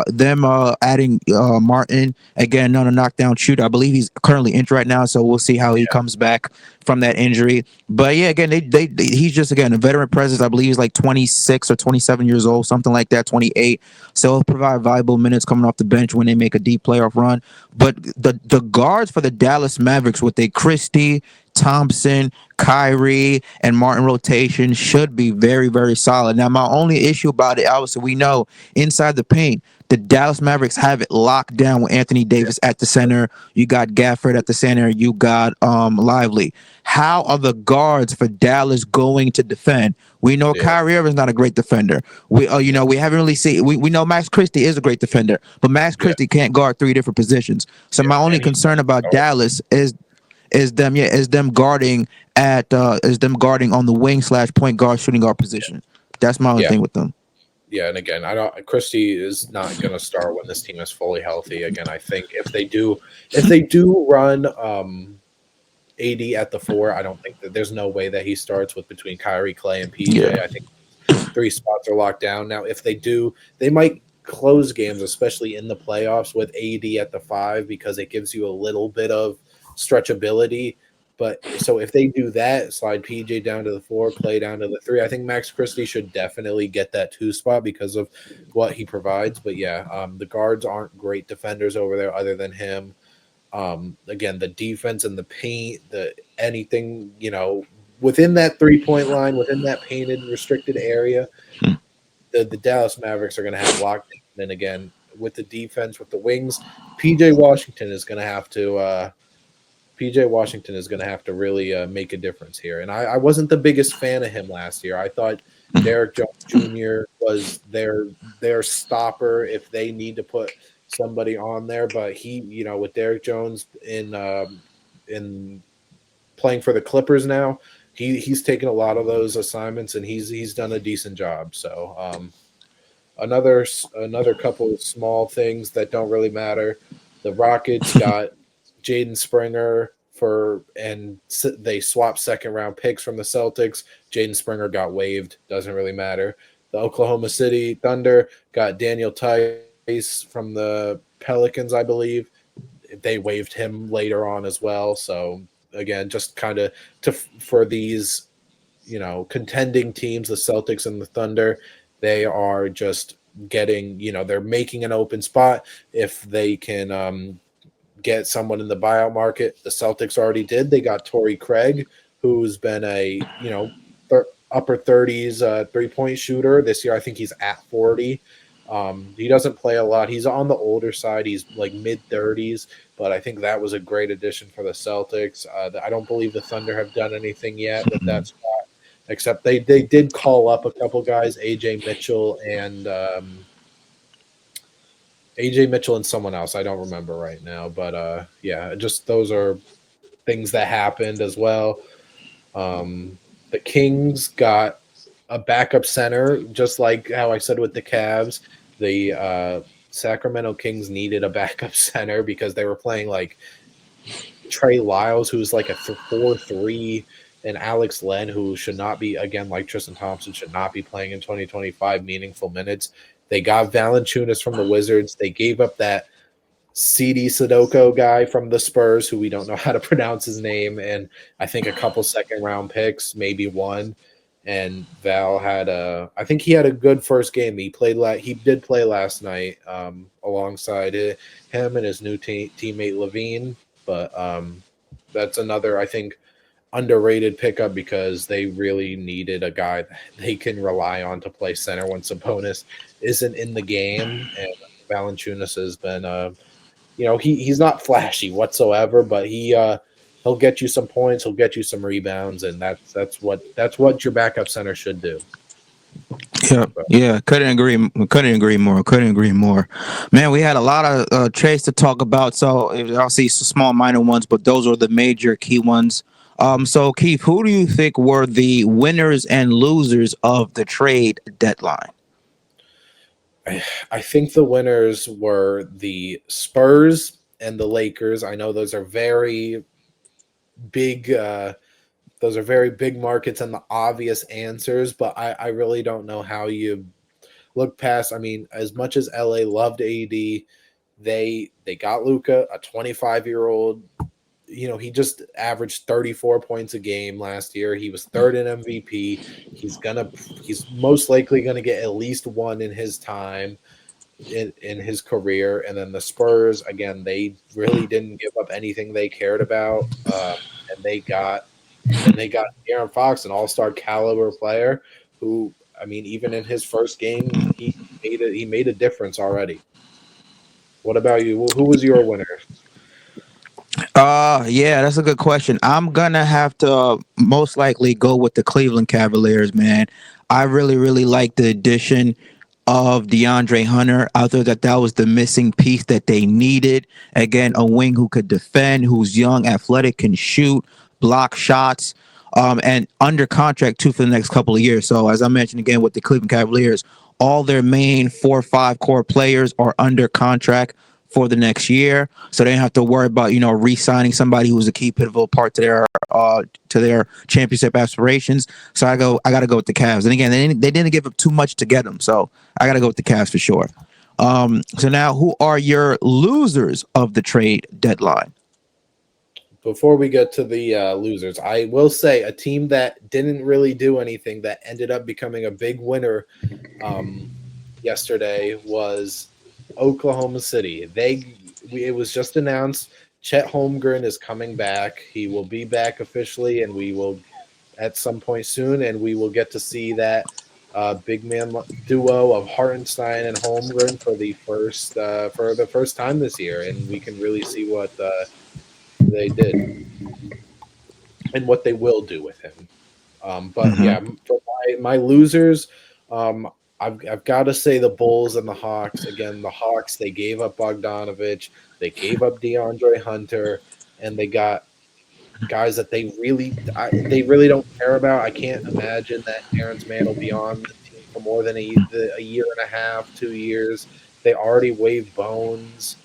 them adding Martin, again, another knockdown shooter. I believe he's currently injured right now, so we'll see how he yeah, comes back from that injury. But yeah, again, he's just, again, a veteran presence. I believe he's like 26 or 27 years old, something like that, 28. So he'll provide valuable minutes coming off the bench when they make a deep playoff run. But the guards for the Dallas Mavericks with a Christie, Thompson, Kyrie, and Martin rotation should be very, very solid. Now, my only issue about it, obviously, we know inside the paint, the Dallas Mavericks have it locked down with Anthony yeah, Davis at the center. You got Gafford at the center. You got Lively. How are the guards for Dallas going to defend? We know yeah, Kyrie Irving's not a great defender. yeah, We haven't really seen. We know Max Christie is a great defender, but Max yeah, Christie can't guard three different positions. So yeah, my only and he's concern not about starting. Dallas is them guarding on the wing slash point guard shooting guard position. That's my only Yeah, thing with them. yeah, and again, I don't. Christie is not going to start when this team is fully healthy. Again, I think if they do run AD at the four. I don't think that there's no way that he starts with between Kyrie, Clay, and Yeah. PJ. I think three spots are locked down. Now, if they do, they might close games, especially in the playoffs, with AD at the five because it gives you a little bit of stretchability. But so if they do that, slide PJ down to the four, Clay down to the three, I think Max Christie should definitely get that two spot because of what he provides. But yeah, the guards aren't great defenders over there other than him. Again, the defense and the paint, the anything, within that 3 point line, within that painted restricted area, the Dallas Mavericks are going to have locked in. And again, with the defense, with the wings, PJ Washington is going to have to. PJ Washington is going to have to really make a difference here. And I wasn't the biggest fan of him last year. I thought Derek Jones Jr. was their stopper if they need to put somebody on there. But he, with Derek Jones in playing for the Clippers now, he's taken a lot of those assignments and he's done a decent job. So another couple of small things that don't really matter. The Rockets got Jaden Springer and they swapped second round picks from the Celtics. Jaden Springer got waived. Doesn't really matter. The Oklahoma City Thunder got Daniel Tice from the Pelicans, I believe. They waived him later on as well. So again, just kind of for these contending teams, the Celtics and the Thunder, they are just getting, they're making an open spot if they can get someone in the buyout market. The Celtics already did. They got Torrey Craig, who's been a upper 30s 3 point shooter this year. I think he's at 40. He doesn't play a lot. He's on the older side. He's like mid 30s, but I think that was a great addition for the Celtics. I don't believe the Thunder have done anything yet with that spot, except they did call up a couple guys, AJ Mitchell and someone else. I don't remember right now, but yeah, just those are things that happened as well. The Kings got a backup center, just like how I said with the Cavs. The Sacramento Kings needed a backup center because they were playing like Trey Lyles, who's like a 4-3, and Alex Len, who should not be, again, like Tristan Thompson, should not be playing in 2025 meaningful minutes. They got Valanciunas from the Wizards. They gave up that CD Sudoku guy from the Spurs, who we don't know how to pronounce his name, and I think a couple second round picks, maybe one. And Val I think he had a good first game. He did play last night alongside him and his new teammate Levine. But that's another, I think, underrated pickup because they really needed a guy that they can rely on to play center when Sabonis isn't in the game. And Valanciunas has been, he's not flashy whatsoever, but he'll get you some points, he'll get you some rebounds, and that's what your backup center should do. Yeah, yeah, Couldn't agree more. Couldn't agree more. Man, we had a lot of trades to talk about. So I'll see some small, minor ones, but those are the major key ones. So Keith, who do you think were the winners and losers of the trade deadline? I think the winners were the Spurs and the Lakers. I know those are very big. Those are very big markets and the obvious answers, but I really don't know how you look past. I mean, as much as LA loved AD, they got Luka, a 25-year-old. He just averaged 34 points a game last year. He was third in MVP. He's most likely gonna get at least one in his time in his career. And then the Spurs, again, they really didn't give up anything they cared about, and they got Aaron Fox, an all-star caliber player, who, I mean, even in his first game, he made a difference already. What about you? Who was your winner? Yeah, that's a good question. I'm gonna have to most likely go with the Cleveland Cavaliers, man. I really, really like the addition of DeAndre Hunter. I thought that was the missing piece that they needed. Again, a wing who could defend, who's young, athletic, can shoot, block shots, and under contract too for the next couple of years. So as I mentioned again with the Cleveland Cavaliers, all their main 4 or 5 core players are under contract for the next year, so they don't have to worry about re-signing somebody who's a key pivotal part to their championship aspirations. So I got to go with the Cavs. And again, they didn't give up too much to get them, so I got to go with the Cavs for sure. So now, who are your losers of the trade deadline? Before we get to the losers, I will say a team that didn't really do anything that ended up becoming a big winner um, yesterday was Oklahoma City. It was just announced Chet Holmgren is coming back. He will be back officially, and we will at some point soon, and we will get to see that big man duo of Hartenstein and Holmgren for the first time this year, and we can really see what they did and what they will do with him. But yeah, Hmm. for my losers, um, I've got to say the Bulls and the Hawks. Again, the Hawks, they gave up Bogdanovich, they gave up DeAndre Hunter, and they got guys that they really don't care about. I can't imagine that Terrence Mann will be on the team for more than a year and a half, 2 years. They already waived Bones,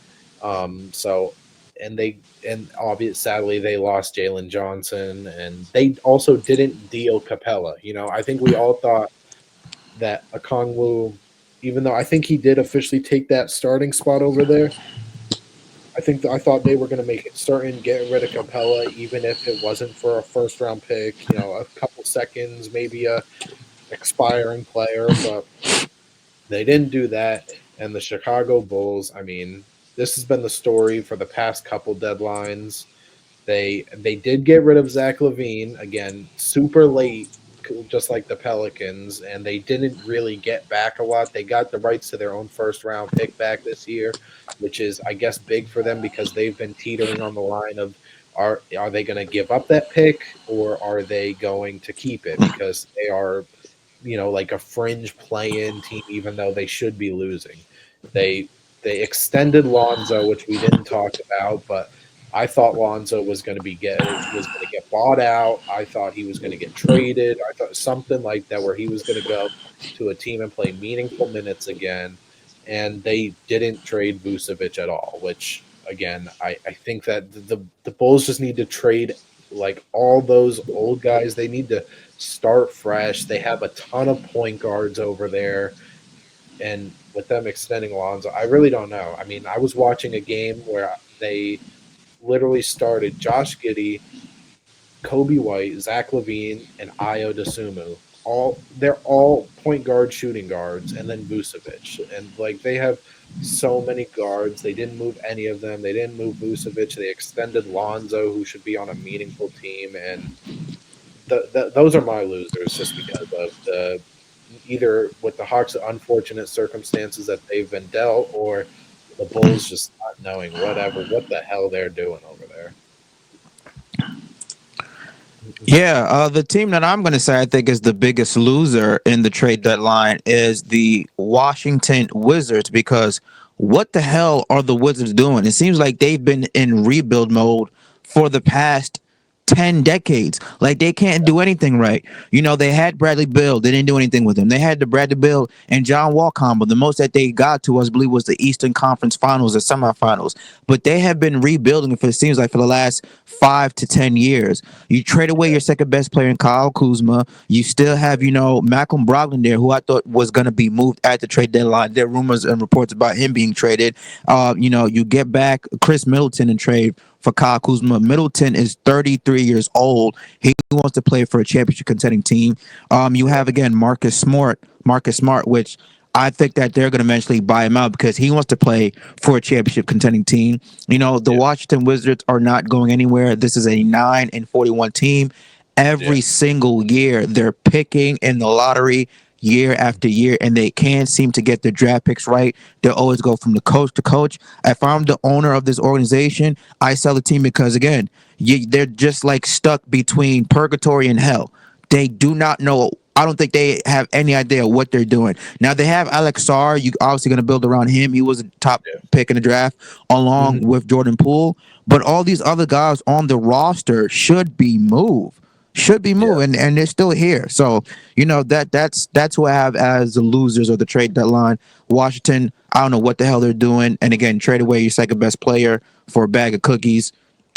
so and obvious sadly they lost Jalen Johnson, and they also didn't deal Capella. I think we all thought that Okongwu, even though I think he did officially take that starting spot over there, I thought they were going to make it certain, get rid of Capella, even if it wasn't for a first round pick, a couple seconds, maybe a expiring player, but they didn't do that. And the Chicago Bulls, I mean, this has been the story for the past couple deadlines. They did get rid of Zach Levine again, super late, just like the Pelicans, and they didn't really get back a lot. They got the rights to their own first round pick back this year, which is, I guess, big for them because they've been teetering on the line of are they going to give up that pick or are they going to keep it because they are like a fringe play-in team, even though they should be losing. They they extended Lonzo, which we didn't talk about, but I thought Lonzo was going to get bought out. I thought he was going to get traded. I thought something like that, where he was going to go to a team and play meaningful minutes again. And they didn't trade Vucevic at all, which again, I think that the Bulls just need to trade like all those old guys. They need to start fresh. They have a ton of point guards over there. And with them extending Lonzo, I really don't know. I mean, I was watching a game where they literally started Josh Giddey, Kobe White, Zach Levine, and Io DeSumo. They're all point guard, shooting guards, and then Vucevic. And like they have so many guards. They didn't move any of them. They didn't move Vucevic. They extended Lonzo, who should be on a meaningful team, and those are my losers just because of the either with the Hawks' unfortunate circumstances that they've been dealt, or the Bulls just not knowing what the hell they're doing over there. Yeah, the team that I'm going to say I think is the biggest loser in the trade deadline is the Washington Wizards because what the hell are the Wizards doing? It seems like they've been in rebuild mode for the past 10 decades. Like they can't do anything right. They had Bradley Bill. They didn't do anything with him. They had the Bradley Bill and John Wall combo. The most that they got to us, I believe, was the Eastern Conference Finals or semifinals. But they have been rebuilding for it seems like for the last 5 to 10 years. You trade away your second best player in Kyle Kuzma. You still have, Malcolm Brogdon there, who I thought was going to be moved at the trade deadline. There are rumors and reports about him being traded. You get back Chris Middleton in trade for Kyle Kuzma. Middleton is 33 years old. He wants to play for a championship contending team. You Yeah, have again Marcus Smart, which I think that they're going to eventually buy him out because he wants to play for a championship contending team. The yeah, Washington Wizards are not going anywhere. This is a 9-41 team. yeah, Every single year, they're picking in the lottery year after year, and they can't seem to get their draft picks right. They always go from the coach to coach. If I'm the owner of this organization, I sell the team because, again, they're just like stuck between purgatory and hell. They do not know. I don't think they have any idea what they're doing. Now they have Alex Sarr. You obviously going to build around him. He was a top yeah. pick in the draft, along Mhm. with Jordan Poole. But all these other guys on the roster should be moved, Yeah. and they're still here. So that's who I have as the losers of the trade deadline. Washington. I don't know what the hell they're doing. And again, trade away your second best player for a bag of cookies.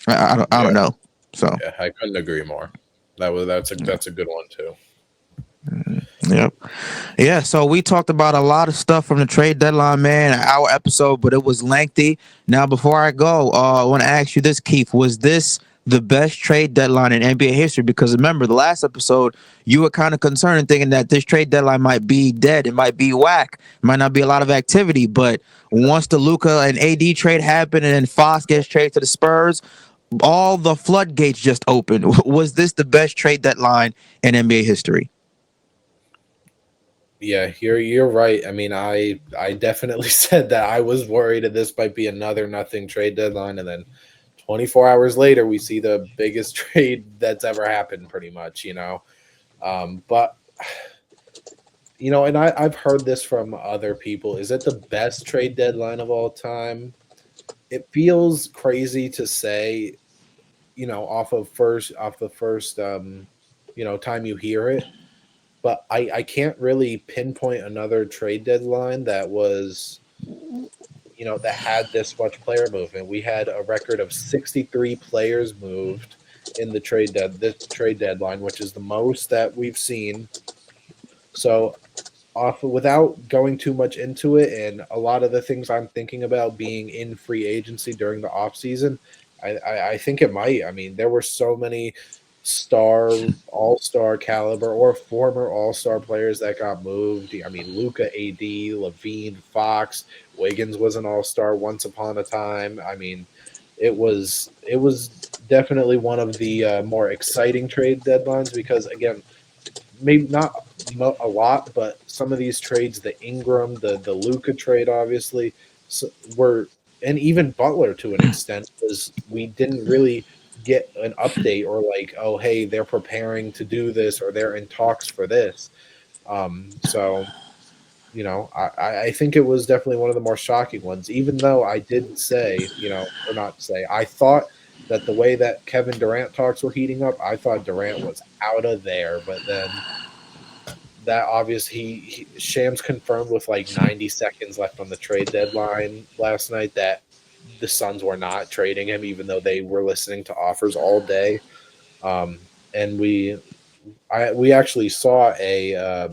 I Yeah, don't know. So yeah, I couldn't agree more. That's a good one too. yeah. Yeah, so we talked about a lot of stuff from the trade deadline, man, our episode, but it was lengthy. Now, before I go, I want to ask you this, Keith. Was this the best trade deadline in NBA history? Because remember, the last episode, you were kind of concerned and thinking that this trade deadline might be dead. It might be whack. It might not be a lot of activity. But once the Luka and AD trade happened and then Fox gets traded to the Spurs, all the floodgates just opened. Was this the best trade deadline in NBA history? Yeah, you're right. I mean, I definitely said that I was worried that this might be another nothing trade deadline, and then 24 hours later, we see the biggest trade that's ever happened, pretty much. But and I've heard this from other people. Is it the best trade deadline of all time? It feels crazy to say, off the first time you hear it, but I can't really pinpoint another trade deadline that was, that had this much player movement. We had a record of 63 players moved in the trade deadline, which is the most that we've seen. So off without going too much into it, and a lot of the things I'm thinking about being in free agency during the off season, I think it might. I mean, there were so many all star caliber or former all star players that got moved. I mean, Luca, AD, Levine, Fox, Wiggins was an all star once upon a time. I mean, it was definitely one of the more exciting trade deadlines because again, maybe not a lot, but some of these trades, the Ingram, the Luca trade, obviously, were, and even Butler to an extent, was we didn't really get an update or like, oh, hey, they're preparing to do this or they're in talks for this. So I think it was definitely one of the more shocking ones, even though I did say, or not say, I thought that the way that Kevin Durant talks were heating up, I thought Durant was out of there, but then that obvious he Shams confirmed with like 90 seconds left on the trade deadline last night that the Suns were not trading him, even though they were listening to offers all day. And we actually saw a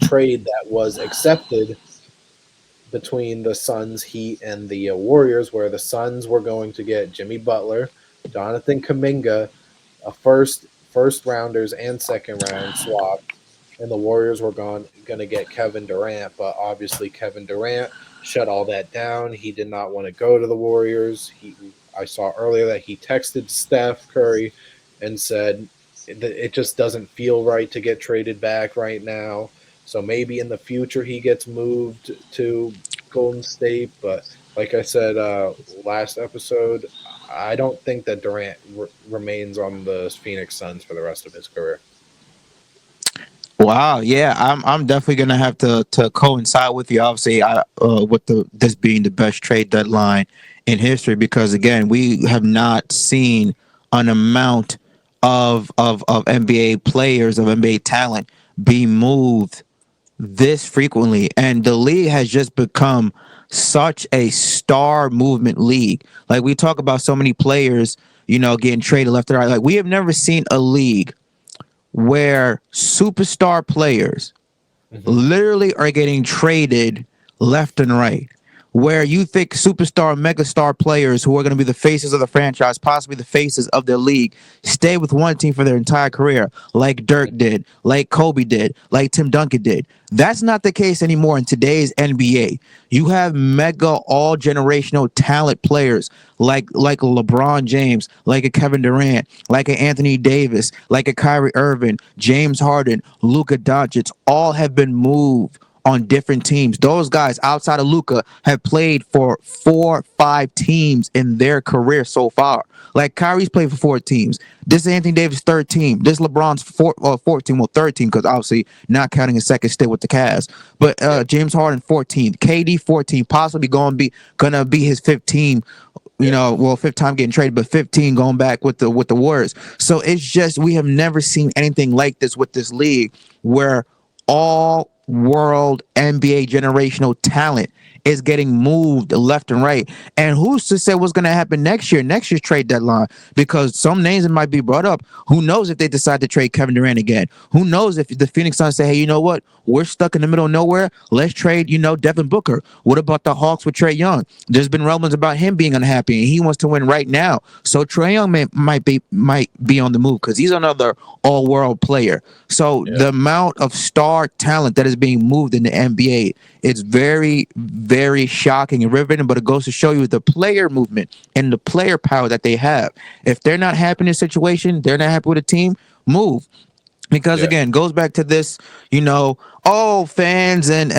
trade that was accepted between the Suns, Heat, and the Warriors, where the Suns were going to get Jimmy Butler, Jonathan Kaminga, a first rounders and second round swap, and the Warriors were going to get Kevin Durant, but obviously Kevin Durant shut all that down. He did not want to go to the Warriors. I saw earlier that he texted Steph Curry and said it just doesn't feel right to get traded back right now. So maybe in the future he gets moved to Golden State, but like I said last episode, I don't think that Durant remains on the Phoenix Suns for the rest of his career. Wow, yeah, I'm definitely gonna have to coincide with you. Obviously, with the this being the best trade deadline in history, because again, we have not seen an amount of NBA players of NBA talent be moved this frequently, and the league has just become such a star movement league. Like we talk about so many players, getting traded left and right. Like we have never seen a league where superstar players Hmm. literally are getting traded left and right. Where you think superstar, megastar players who are going to be the faces of the franchise, possibly the faces of their league, stay with one team for their entire career, like Dirk did, like Kobe did, like Tim Duncan did. That's not the case anymore in today's NBA. You have mega all generational talent players like a LeBron James, like a Kevin Durant, like a Anthony Davis, like a Kyrie Irving, James Harden, Luka Doncic, all have been moved on different teams. Those guys outside of Luka have played for 4, 5 teams in their career so far. Like Kyrie's played for 4 teams. This is Anthony Davis' third team. This is LeBron's 14, well, third team, because obviously not counting his second stint with the Cavs. But Yeah, James Harden 14, KD 14, possibly gonna be his 15. yeah, Well, fifth time getting traded, but 15 going back with the Warriors. So it's just we have never seen anything like this with this league, where all world NBA generational talent is getting moved left and right. And who's to say what's going to happen next year, next year's trade deadline? Because some names that might be brought up. Who knows if they decide to trade Kevin Durant again? Who knows if the Phoenix Suns say, hey, you know what? We're stuck in the middle of nowhere. Let's trade, Devin Booker. What about the Hawks with Trey Young? There's been rumblings about him being unhappy and he wants to win right now. So Trey Young might be on the move because he's another all world player. So Yeah, the amount of star talent that is being moved in the NBA, it's very, very shocking and riveting, but it goes to show you the player movement and the player power that they have. If they're not happy in a situation, they're not happy with a team, move. Because yeah, again, goes back to this, fans and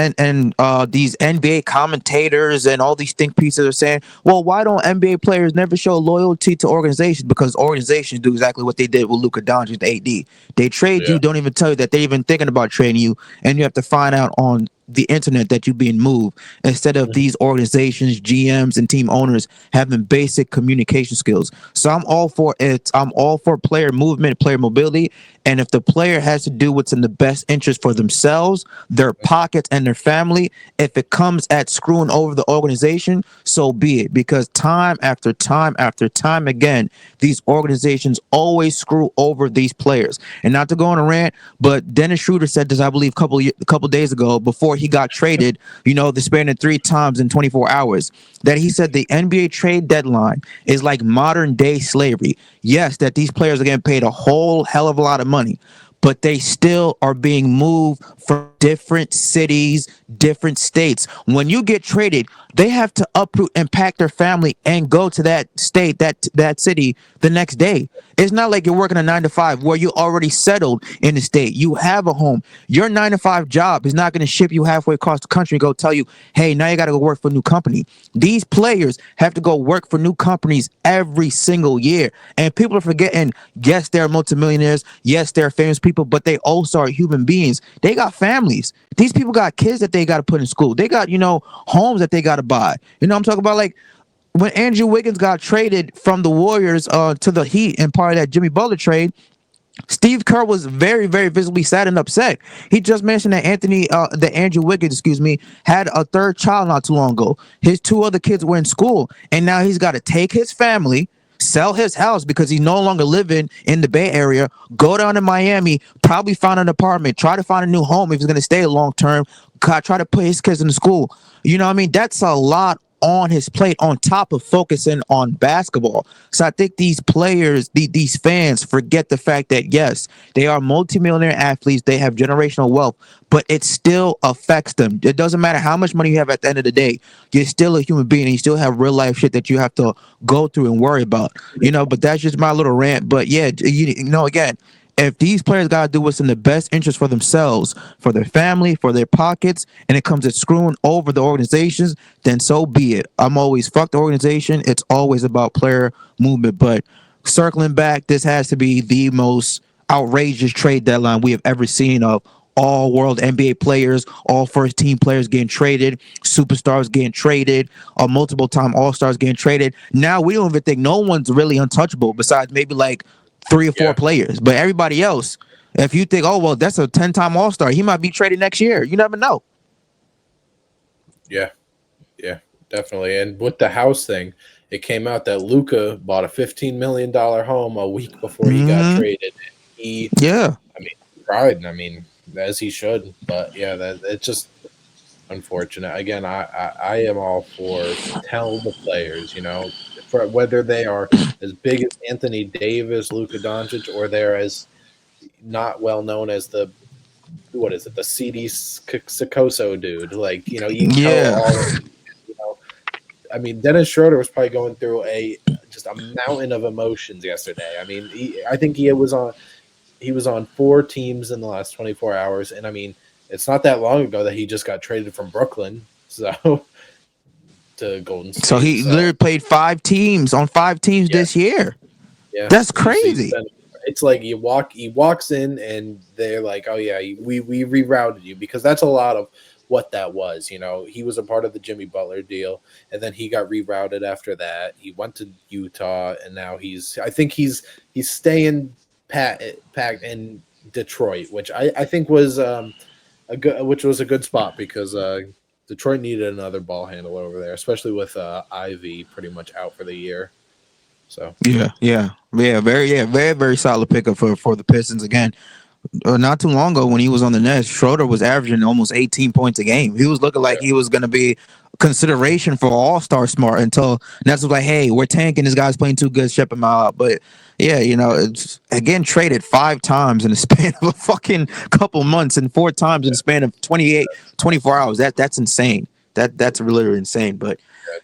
these NBA commentators and all these think pieces are saying, well, why don't NBA players never show loyalty to organizations? Because organizations do exactly what they did with Luka Doncic, the AD. They trade yeah. you, don't even tell you that they're even thinking about trading you, and you have to find out on the internet that you're being moved instead of Mhm. these organizations, GMs, and team owners having basic communication skills. So I'm all for it. I'm all for player movement, player mobility. And if the player has to do what's in the best interest for themselves, their pockets, and their family, if it comes at screwing over the organization, so be it. Because time after time after time again, these organizations always screw over these players. And not to go on a rant, but Dennis Schroeder said this, I believe, a couple days ago before he got traded. The span of 3 times in 24 hours. That he said the NBA trade deadline is like modern day slavery. Yes, that these players are getting paid a whole hell of a lot of money, but they still are being moved from different cities, different states. When you get traded, they have to uproot and pack their family and go to that state, that city the next day. It's not like you're working a 9 to 5 where you already settled in the state. You have a home. Your 9 to 5 job is not going to ship you halfway across the country and go tell you, hey, now you got to go work for a new company. These players have to go work for new companies every single year. And people are forgetting, yes, they're multimillionaires. Yes, they're famous people, but they also are human beings. They got families. These people got kids that they got to put in school. They got, homes that they got to buy. I'm talking about, like, when Andrew Wiggins got traded from the Warriors to the Heat and part of that Jimmy Butler trade, Steve Kerr was very, very visibly sad and upset. He just mentioned that Andrew Wiggins, excuse me, had a third child not too long ago. His 2 other kids were in school, and now he's got to take his family, sell his house because he's no longer living in the Bay Area, go down to Miami, probably find an apartment, try to find a new home if he's going to stay long term, try to put his kids in school. You know what I mean? That's a lot on his plate on top of focusing on basketball. So I think these players, these fans forget the fact that yes, they are multimillionaire athletes, they have generational wealth, but it still affects them. It doesn't matter how much money you have at the end of the day. You're still a human being and you still have real life shit that you have to go through and worry about. But that's just my little rant. But yeah, again, if these players got to do what's in the best interest for themselves, for their family, for their pockets, and it comes to screwing over the organizations, then so be it. I'm always fuck the organization. It's always about player movement. But circling back, this has to be the most outrageous trade deadline we have ever seen of all world NBA players, all first team players getting traded, superstars getting traded, multiple time all stars getting traded. Now we don't even think no one's really untouchable besides maybe like 3 or 4 Yeah, players. But everybody else, if you think, oh well, that's a 10-time All Star, he might be traded next year. You never know. yeah, yeah, definitely. And with the house thing, it came out that Luca bought a $15 million home a week before he got Mm-hmm. traded. He, Yeah. I mean, cried. I mean, as he should. But yeah, that it's just unfortunate. Again, I am all for tell the players, for whether they are as big as Anthony Davis, Luka Doncic, or they're as not well known as the what is it, the CD Sikoso dude. Like, you tell Yeah. all of them, you know. I mean, Dennis Schroeder was probably going through a just a mountain of emotions yesterday. I mean, I think he was on 4 teams in the last 24 hours, and I mean, it's not that long ago that he just got traded from Brooklyn, so to Golden So State. he So literally played 5 teams on 5 teams yeah, this year. yeah. That's So you crazy. spend. It's like he walks in and they're like, oh yeah, we rerouted you because that's a lot of what that was. He was a part of the Jimmy Butler deal, and then he got rerouted after that. He went to Utah, and now I think he's staying packed in Detroit, which I think was a good, which was a good spot because Detroit needed another ball handler over there, especially with Ivy pretty much out for the year. So Yeah, very, very solid pickup for the Pistons again. Not too long ago when he was on the Nets, Schroeder was averaging almost 18 points a game. He was looking like he was going to be consideration for All Star smart until Nets was like, "Hey, we're tanking. This guy's playing too good. Ship him out." But yeah, it's again traded 5 times in the span of a fucking couple months and 4 times in the span of 24 hours. That's insane. That's really insane. But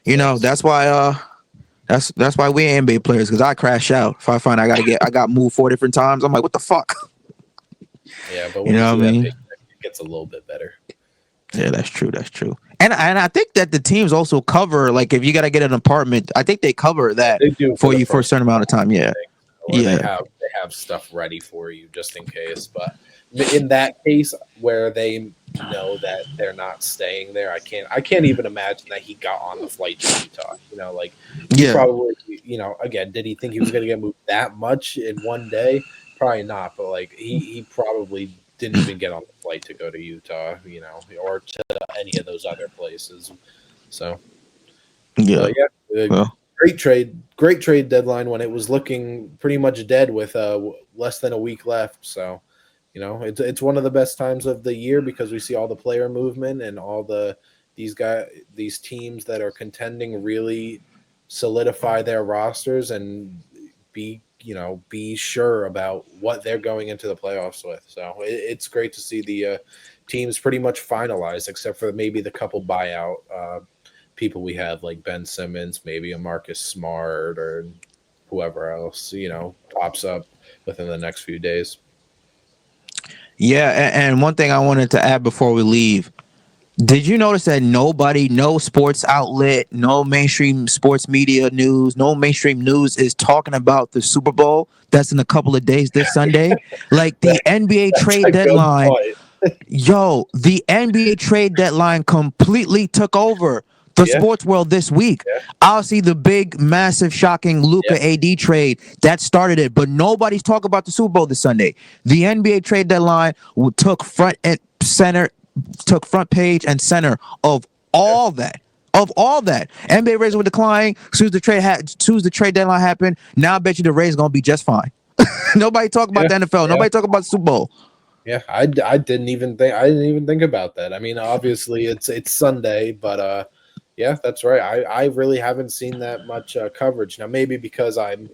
that's nuts. that's why that's why we're NBA players because I crash out if I find I got moved 4 different times. I'm like, what the fuck? Yeah, but You when you know see what I that mean? paycheck, it gets a little bit better. Yeah, that's true. That's true. And I think that the teams also cover like if you got to get an apartment, I think they cover Yeah, that they do for for the you for a first certain amount of time. Yeah, thing, or yeah, they have stuff ready for you just in case. But in that case, where they know that they're not staying there, I can't even imagine that he got on the flight to Utah. Like he yeah, probably, again, did he think he was going to get moved that much in one day? Probably not. But like he probably didn't even get on the flight to go to Utah, or to any of those other places. So. yeah. But yeah, Well, great trade deadline when it was looking pretty much dead with less than a week left. So, it's one of the best times of the year because we see all the player movement and all these teams that are contending really solidify their rosters and be sure about what they're going into the playoffs with. So it's great to see the teams pretty much finalized, except for maybe the couple buyout people we have like Ben Simmons, maybe a Marcus Smart or whoever else, pops up within the next few days. yeah. And one thing I wanted to add before we leave. Did you notice that no sports outlet, no mainstream sports media news, no mainstream news is talking about the Super Bowl that's in a couple of days this Sunday? Like That, the NBA that's trade a good deadline. point. Yo, the NBA trade deadline completely took over the Yeah, sports world this week. yeah, I'll see the big, massive, shocking yeah, Luca AD trade that started it, but nobody's talking about the Super Bowl this Sunday. The NBA trade deadline took front page and center of yeah, all that. Of all that, NBA Rays were declining. Soon as the trade deadline happened, now I bet you the Rays gonna be just fine. Nobody talk about yeah, the NFL. yeah. Nobody talk about the Super Bowl. Yeah, I didn't even think about that. I mean, obviously it's Sunday, but yeah, that's right. I really haven't seen that much coverage now. Maybe because I'm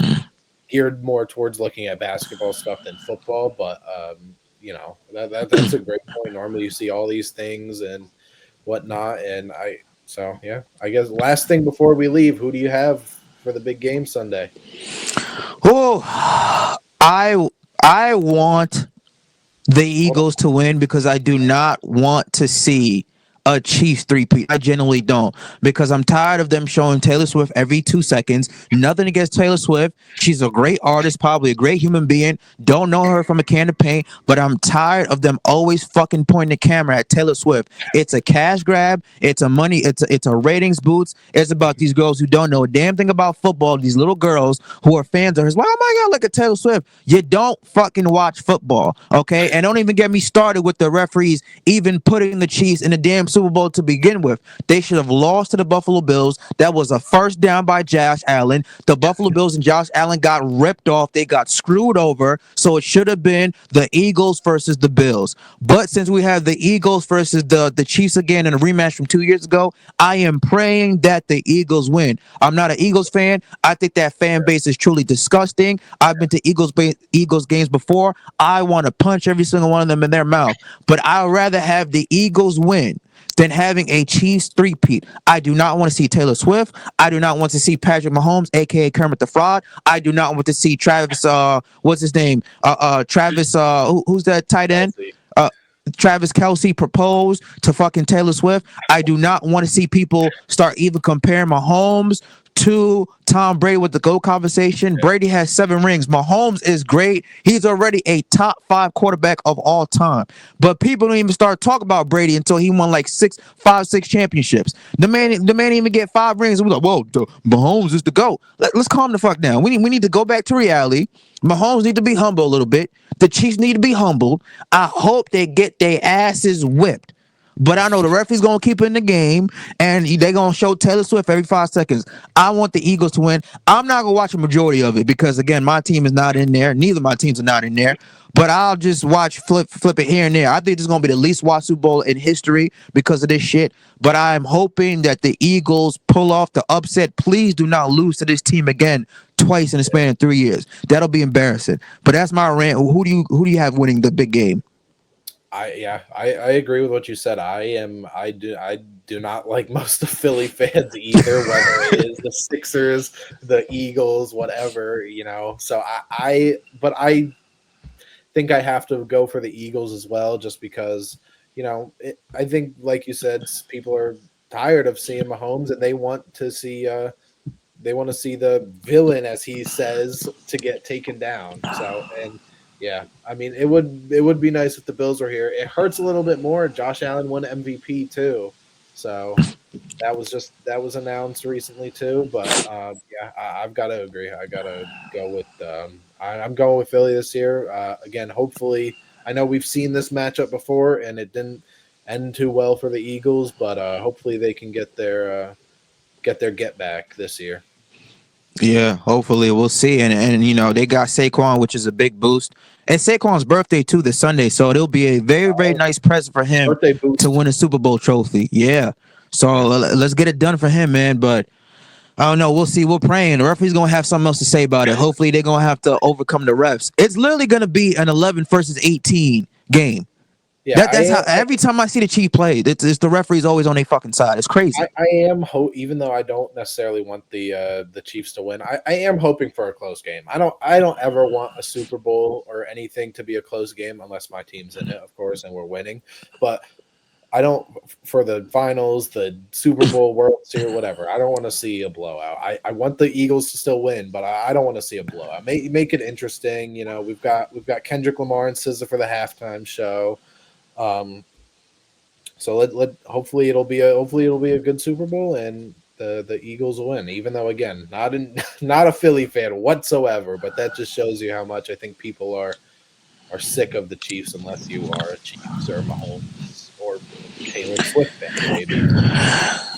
geared more towards looking at basketball stuff than football, but that's a great point. Normally, you see all these things and whatnot, and yeah, I guess last thing before we leave, who do you have for the big game Sunday? Oh, I I want the Hold Eagles to win because I do not want to see a Chiefs three-peat. I genuinely don't because I'm tired of them showing Taylor Swift every 2 seconds. Nothing against Taylor Swift. She's a great artist, probably a great human being. Don't know her from a can of paint, but I'm tired of them always fucking pointing the camera at Taylor Swift. It's a cash grab. It's a money. It's a ratings boots. It's about these girls who don't know a damn thing about football. These little girls who are fans of hers. Well, oh my god, look at Taylor Swift. You don't fucking watch football, okay? And don't even get me started with the referees even putting the Chiefs in the damn Super Bowl to begin with. They should have lost to the Buffalo Bills. That was a first down by Josh Allen. The Buffalo Bills and Josh Allen got ripped off. They got screwed over. So it should have been the Eagles versus the Bills. But since we have the Eagles versus the Chiefs again in a rematch from 2 years ago, I am praying that the Eagles win. I'm not an Eagles fan. I think that fan base is truly disgusting. I've been to Eagles games before. I want to punch every single one of them in their mouth. But I'd rather have the Eagles win than having a Chiefs three-peat. I do not want to see Taylor Swift. I do not want to see Patrick Mahomes, aka Kermit the Frog. I do not want to see Travis. What's his name? Travis. Who's that tight end? Kelsey. Uh, Travis Kelsey proposed to fucking Taylor Swift. I do not want to see people start even comparing Mahomes to Tom Brady with the GOAT conversation. Brady has 7 rings. Mahomes is great. He's already a top 5 quarterback of all time. But people don't even start talking about Brady until he won like 6 championships. The man didn't even get 5 rings. We like, whoa, Mahomes is the GOAT. Let's calm the fuck down. We need to go back to reality. Mahomes need to be humble a little bit. The Chiefs need to be humbled. I hope they get their asses whipped. But I know the referee's gonna keep it in the game, and they gonna show Taylor Swift every 5 seconds. I want the Eagles to win. I'm not gonna watch a majority of it because again, my team is not in there. Neither of my teams are not in there. But I'll just watch flip it here and there. I think this is gonna be the least watched Super Bowl in history because of this shit. But I'm hoping that the Eagles pull off the upset. Please do not lose to this team again twice in the span of 3 years. That'll be embarrassing. But that's my rant. Who do you have winning the big game? I agree with what you said. I do not like most of Philly fans either, whether it is the Sixers, the Eagles, whatever. So but I think I have to go for the Eagles as well, just because I think, like you said, people are tired of seeing Mahomes, and they want to see the villain, as he says, to get taken down. So, and yeah, I mean, it would be nice if the Bills were here. It hurts a little bit more. Josh Allen won MVP too, so that was announced recently too. But yeah, I've got to agree. I got to go with I'm going with Philly this year. Again, hopefully, I know we've seen this matchup before, and it didn't end too well for the Eagles, but hopefully they can get back this year. Yeah, hopefully we'll see. And they got Saquon, which is a big boost. And Saquon's birthday too this Sunday, so it'll be a very, very nice present for him Birthday to boost. win a Super Bowl trophy. Yeah. So Yeah. let's get it done for him, man. But I don't know. We'll see. We're praying. The referee's gonna have something else to say about it. Hopefully they're gonna have to overcome the refs. It's literally gonna be an 11 versus 18 game. Yeah, That's how every time I see the Chief play, it's the referee's always on their fucking side. It's crazy. I am even though I don't necessarily want the Chiefs to win. I am hoping for a close game. I don't ever want a Super Bowl or anything to be a close game unless my team's in it, of course, and we're winning. But I don't, for the finals, the Super Bowl, World Series, whatever. I don't want to see a blowout. I want the Eagles to still win, but I don't want to see a blowout. Make it interesting. We've got Kendrick Lamar and SZA for the halftime show. So let hopefully it'll be a good Super Bowl, and the Eagles will win. Even though, again, not a Philly fan whatsoever, but that just shows you how much I think people are sick of the Chiefs, unless you are a Chiefs or Mahomes or Taylor Swift fan, maybe.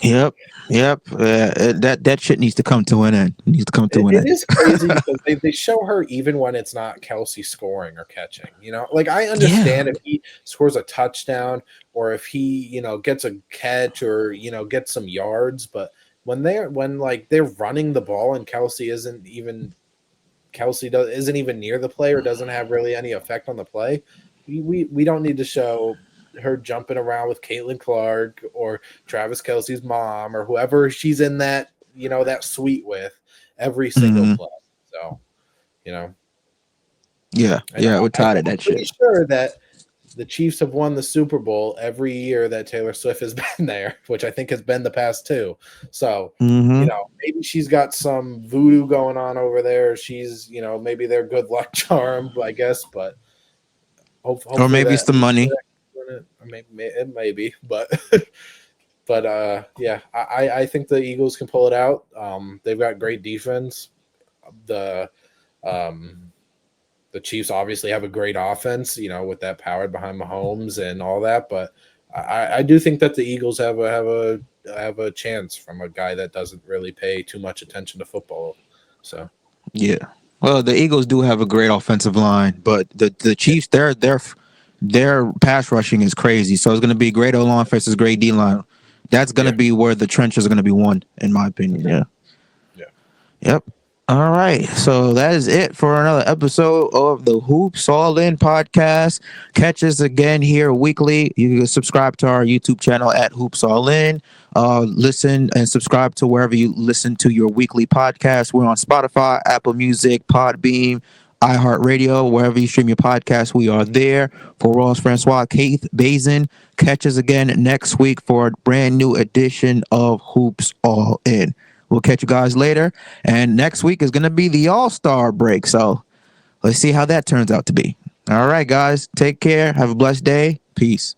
Yep. Yep. That shit needs to come to an end. It needs to come to an It end. is crazy because they show her even when it's not Kelsey scoring or catching. Like, I understand if he scores a touchdown or if he, gets a catch or, gets some yards, but when they're running the ball and Kelsey isn't even near the play or doesn't have really any effect on the play, we don't need to show her jumping around with Caitlin Clark or Travis Kelsey's mom or whoever she's in that suite with every single Hmm. play. So, Yeah. and Yeah. We're tired of I'm that pretty shit. sure that the Chiefs have won the Super Bowl every year that Taylor Swift has been there, which I think has been the past two. So, Hmm. maybe she's got some voodoo going on over there. She's, maybe their good luck charm, I guess, but Or hopefully maybe it's that, the money. it may be, but but yeah, I think the Eagles can pull it out. They've got great defense. The um, the Chiefs obviously have a great offense, with that power behind Mahomes and all that. But I do think that the Eagles have a chance from a guy that doesn't really pay too much attention to football. So Yeah. Well, the Eagles do have a great offensive line, but the yeah, Chiefs, their pass rushing is crazy. So it's going to be great O line versus great D line. That's going to yeah, be where the trenches are going to be won, in my opinion. okay, Yeah. yeah. Yep. All right. So that is it for another episode of the Hoops All In podcast. Catch us again here weekly. You can subscribe to our YouTube channel at Hoops All In. Listen and subscribe to wherever you listen to your weekly podcast. We're on Spotify, Apple Music, Podbeam, iHeartRadio, wherever you stream your podcast. We are there. For Ross Francois, Keith Bazin. Catch us again next week for a brand new edition of Hoops All In. We'll catch you guys later. And next week is going to be the All-Star break. So let's see how that turns out to be. All right, guys. Take care. Have a blessed day. Peace.